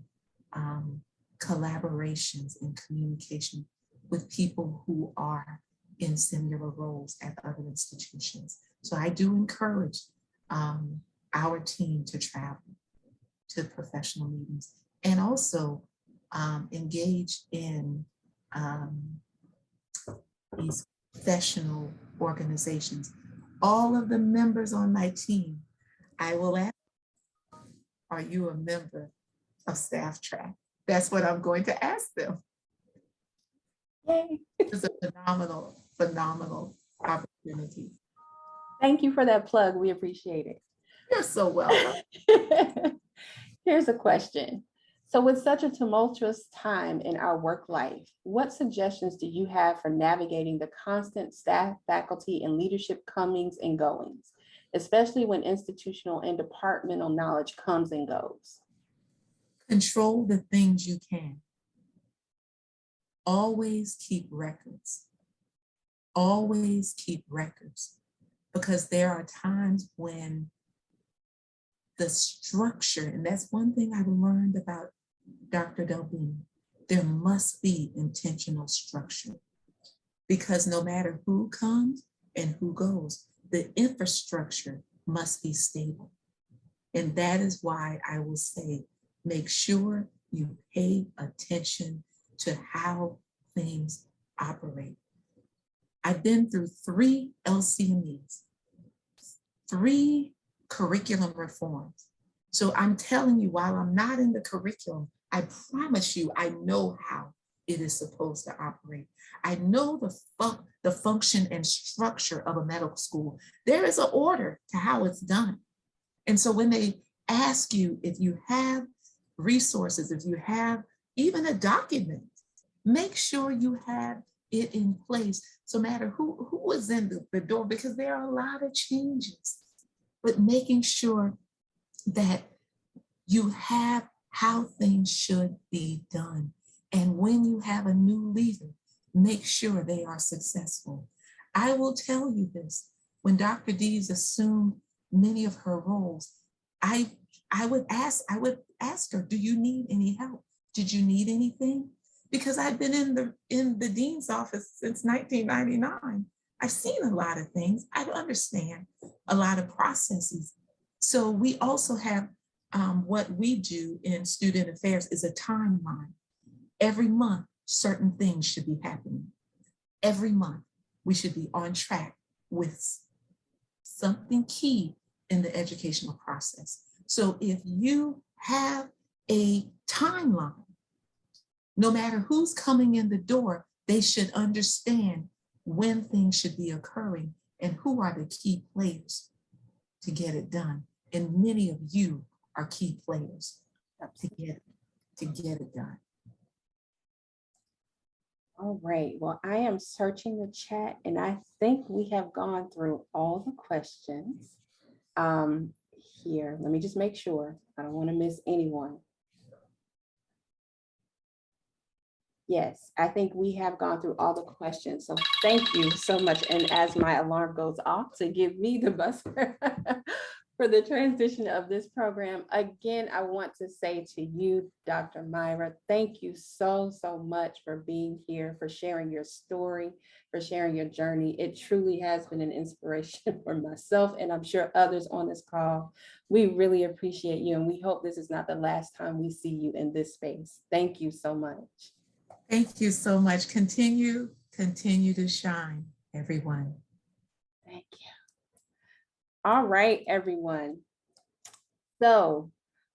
collaborations and communication with people who are in similar roles at other institutions. So I do encourage our team to travel to professional meetings and also engage in these professional organizations. All of the members on my team, I will ask, are you a member of Staff Track? That's what I'm going to ask them. Yay. It's a phenomenal, phenomenal opportunity. Thank you for that plug. We appreciate it. You're so welcome. Here's a question. So with such a tumultuous time in our work life, what suggestions do you have for navigating the constant staff, faculty, and leadership comings and goings, especially when institutional and departmental knowledge comes and goes? Control the things you can. Always keep records. Always keep records, because there are times when the structure, and that's one thing I've learned about Dr. Delbene, there must be intentional structure, because no matter who comes and who goes, the infrastructure must be stable. And that is why I will say, make sure you pay attention to how things operate. I've been through 3 LCMEs, 3 curriculum reforms. So I'm telling you, while I'm not in the curriculum, I promise you, I know how it is supposed to operate. I know the function and structure of a medical school. There is an order to how it's done. And so when they ask you if you have resources, if you have even a document, make sure you have it in place. So no matter who is in the door, because there are a lot of changes, but making sure that you have how things should be done. And when you have a new leader, make sure they are successful. I will tell you this, when Dr. Dees assumed many of her roles, I would ask her, do you need any help? Did you need anything? Because I've been in the dean's office since 1999. I've seen a lot of things. I understand a lot of processes. So we also have what we do in student affairs is a timeline. Every month, certain things should be happening. Every month, we should be on track with something key in the educational process. So if you have a timeline, no matter who's coming in the door, they should understand when things should be occurring and who are the key players to get it done. And many of you are key players to get it done. All right, well, I am searching the chat and I think we have gone through all the questions. Here, let me just make sure. I don't want to miss anyone. Yes, I think we have gone through all the questions. So thank you so much. And as my alarm goes off to give me the buzzer for the transition of this program, again, I want to say to you, Dr. Myra, thank you so much for being here, for sharing your story, for sharing your journey. It truly has been an inspiration for myself, and I'm sure others on this call. We really appreciate you, and we hope this is not the last time we see you in this space. Thank you so much. Thank you so much. Continue to shine, everyone. Thank you. All right, everyone. So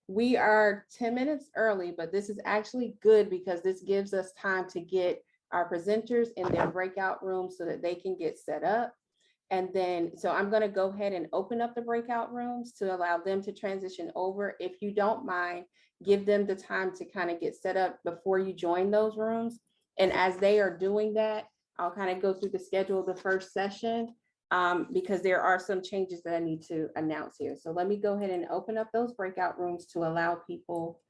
we are 10 minutes early, but this is actually good because this gives us time to get our presenters in their breakout rooms so that they can get set up. And then, so I'm going to go ahead and open up the breakout rooms to allow them to transition over. If you don't mind, give them the time to kind of get set up before you join those rooms. And as they are doing that, I'll kind of go through the schedule of the first session because there are some changes that I need to announce here. So let me go ahead and open up those breakout rooms to allow people,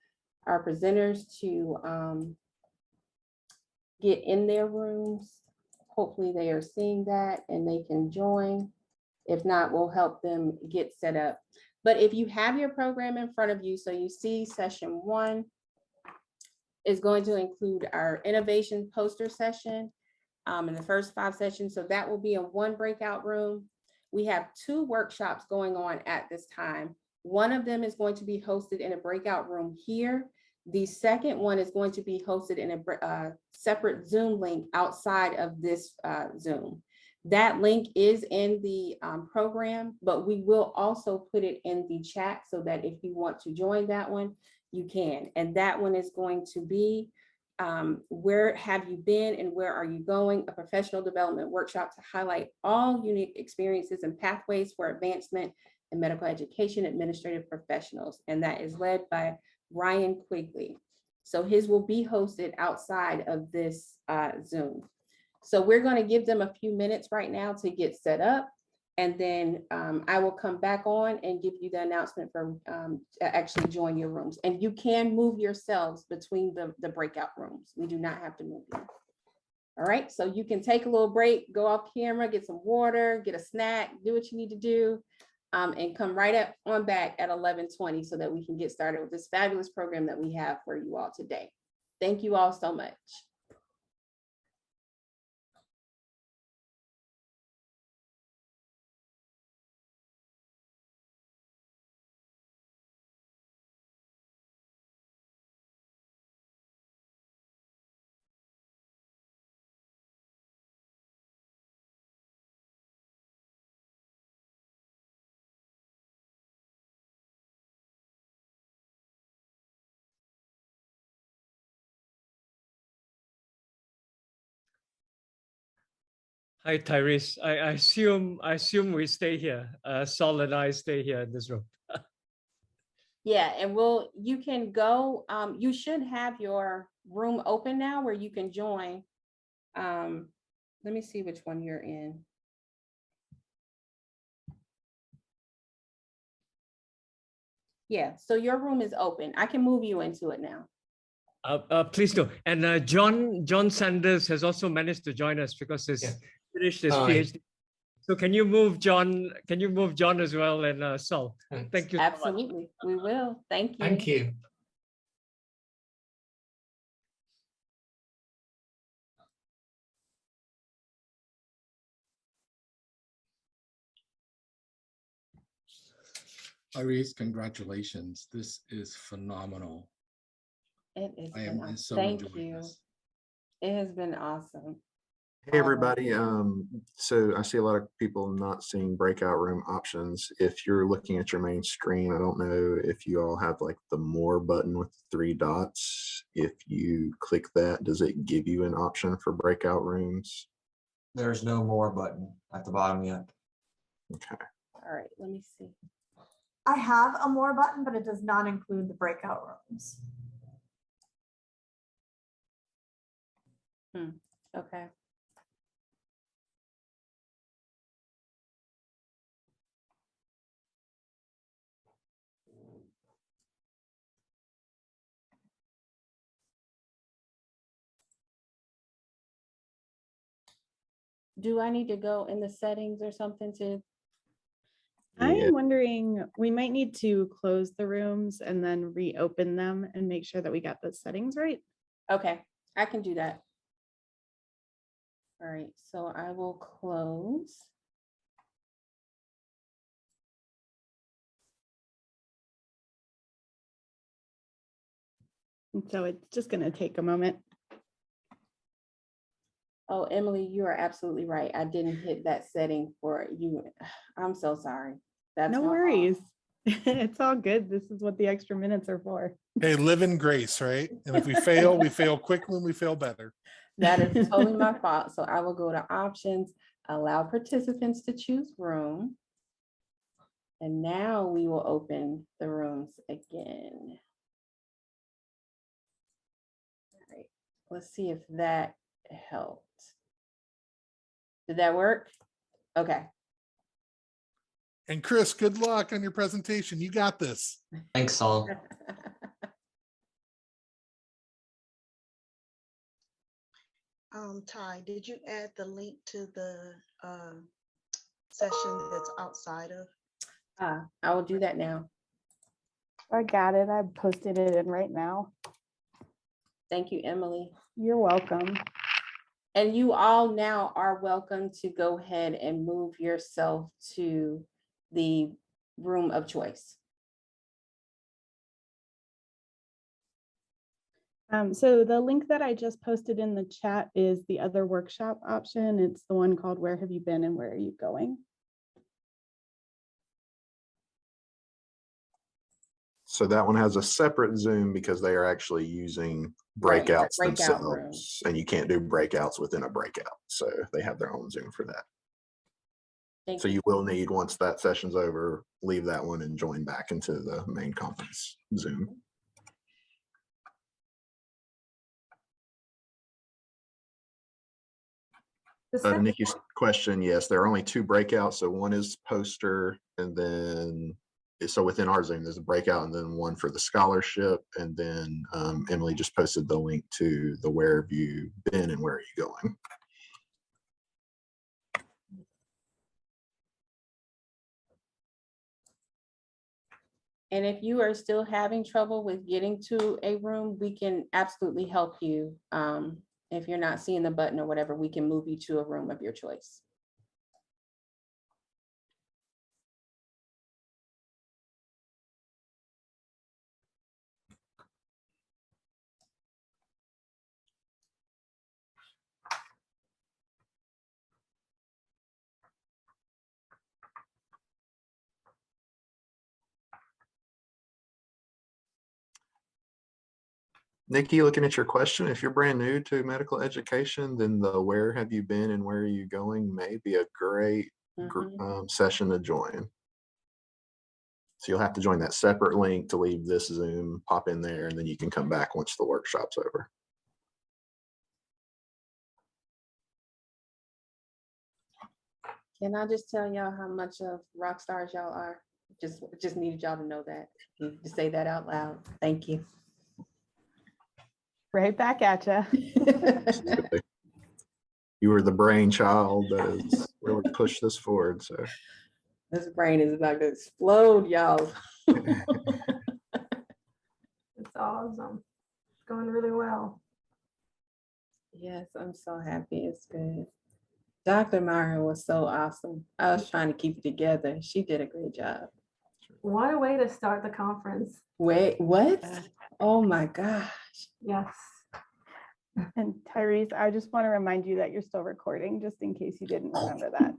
our presenters, to get in their rooms. Hopefully they are seeing that and they can join. If not, we'll help them get set up. But if you have your program in front of you, so you see session 1 is going to include our innovation poster session in the first 5 sessions. So that will be in one breakout room. We have 2 workshops going on at this time. One of them is going to be hosted in a breakout room here. The second one is going to be hosted in a separate Zoom link outside of this Zoom. That link is in the program, but we will also put it in the chat so that if you want to join that one, you can. And that one is going to be where have you been and where are you going? A professional development workshop to highlight all unique experiences and pathways for advancement in medical education administrative professionals. And that is led by Ryan Quigley. So his will be hosted outside of this Zoom. So we're going to give them a few minutes right now to get set up. And then I will come back on and give you the announcement for actually join your rooms. And you can move yourselves between the breakout rooms. We do not have to move you. All right, so you can take a little break, go off camera, get some water, get a snack, do what you need to do, and come right up on back at 11:20 so that we can get started with this fabulous program that we have for you all today. Thank you all so much. Hi, Tyrese. I assume we stay here. Sol and I stay here in this room. Yeah, and you can go, you should have your room open now where you can join. Let me see which one you're in. Yeah, so your room is open. I can move you into it now. Please do. And John Sanders has also managed to join us because he's finished his PhD. So can you move John? Can you move John as well and Sol? Thank you. Absolutely, so we will. Thank you. Thank you. Iris, congratulations. This is phenomenal. It is. I am so Thank enjoying you. this. It has been awesome. Hey everybody, so I see a lot of people not seeing breakout room options. If you're looking at your main screen, I don't know if you all have like the more button with 3 dots. If you click that, does it give you an option for breakout rooms? There's no more button at the bottom yet. Okay. All right, let me see. I have a more button, but it does not include the breakout rooms. Okay. Do I need to go in the settings or something to? I'm wondering, we might need to close the rooms and then reopen them and make sure that we got the settings right. Okay, I can do that. All right, so I will close. And so it's just going to take a moment. Oh, Emily, you are absolutely right. I didn't hit that setting for you. I'm so sorry. That's No my fault. worries. It's all good. This is what the extra minutes are for. Hey, live in grace, right? And if we fail quickly and we fail better. That is totally my fault. So I will go to options, allow participants to choose room. And now we will open the rooms again. All right, let's see if that helped. Did that work? Okay. And Chris, good luck on your presentation. You got this. Thanks, Sol. Ty, did you add the link to the session that's outside of? I will do that now. I got it. I posted it in right now. Thank you, Emily. You're welcome. And you all now are welcome to go ahead and move yourself to the room of choice. So the link that I just posted in the chat is the other workshop option. It's the one called Where Have You Been and Where Are You Going? So that one has a separate Zoom because they are actually using Right, breakouts breakout themselves, rooms. and you can't do breakouts within a breakout. So they have their own Zoom for that. Thank So you will need, once that session's over, leave that one and join back into the main conference Zoom. Nikki's question, yes, there are only 2 breakouts. So one is poster, and then so within our Zoom, there's a breakout and then one for the scholarship. And then Emily just posted the link to the Where Have You Been and Where Are You Going? And if you are still having trouble with getting to a room, we can absolutely help you. If you're not seeing the button or whatever, we can move you to a room of your choice. Nikki, looking at your question, if you're brand new to medical education, then the Where Have You Been and Where Are You Going may be a great session to join. So you'll have to join that separate link to leave this Zoom, pop in there, and then you can come back once the workshop's over. Can I just tell y'all how much of rock stars y'all are? Just needed y'all to know that, to say that out loud. Thank you. Right back at you. You were the brainchild that has really pushed this forward. So this brain is about to explode, y'all. It's awesome. It's going really well. Yes, I'm so happy. It's good. Dr. Myra was so awesome. I was trying to keep it together. She did a great job. What a way to start the conference. Wait, what? Oh my gosh. Yes. And Tyrese, I just want to remind you that you're still recording, just in case you didn't remember that.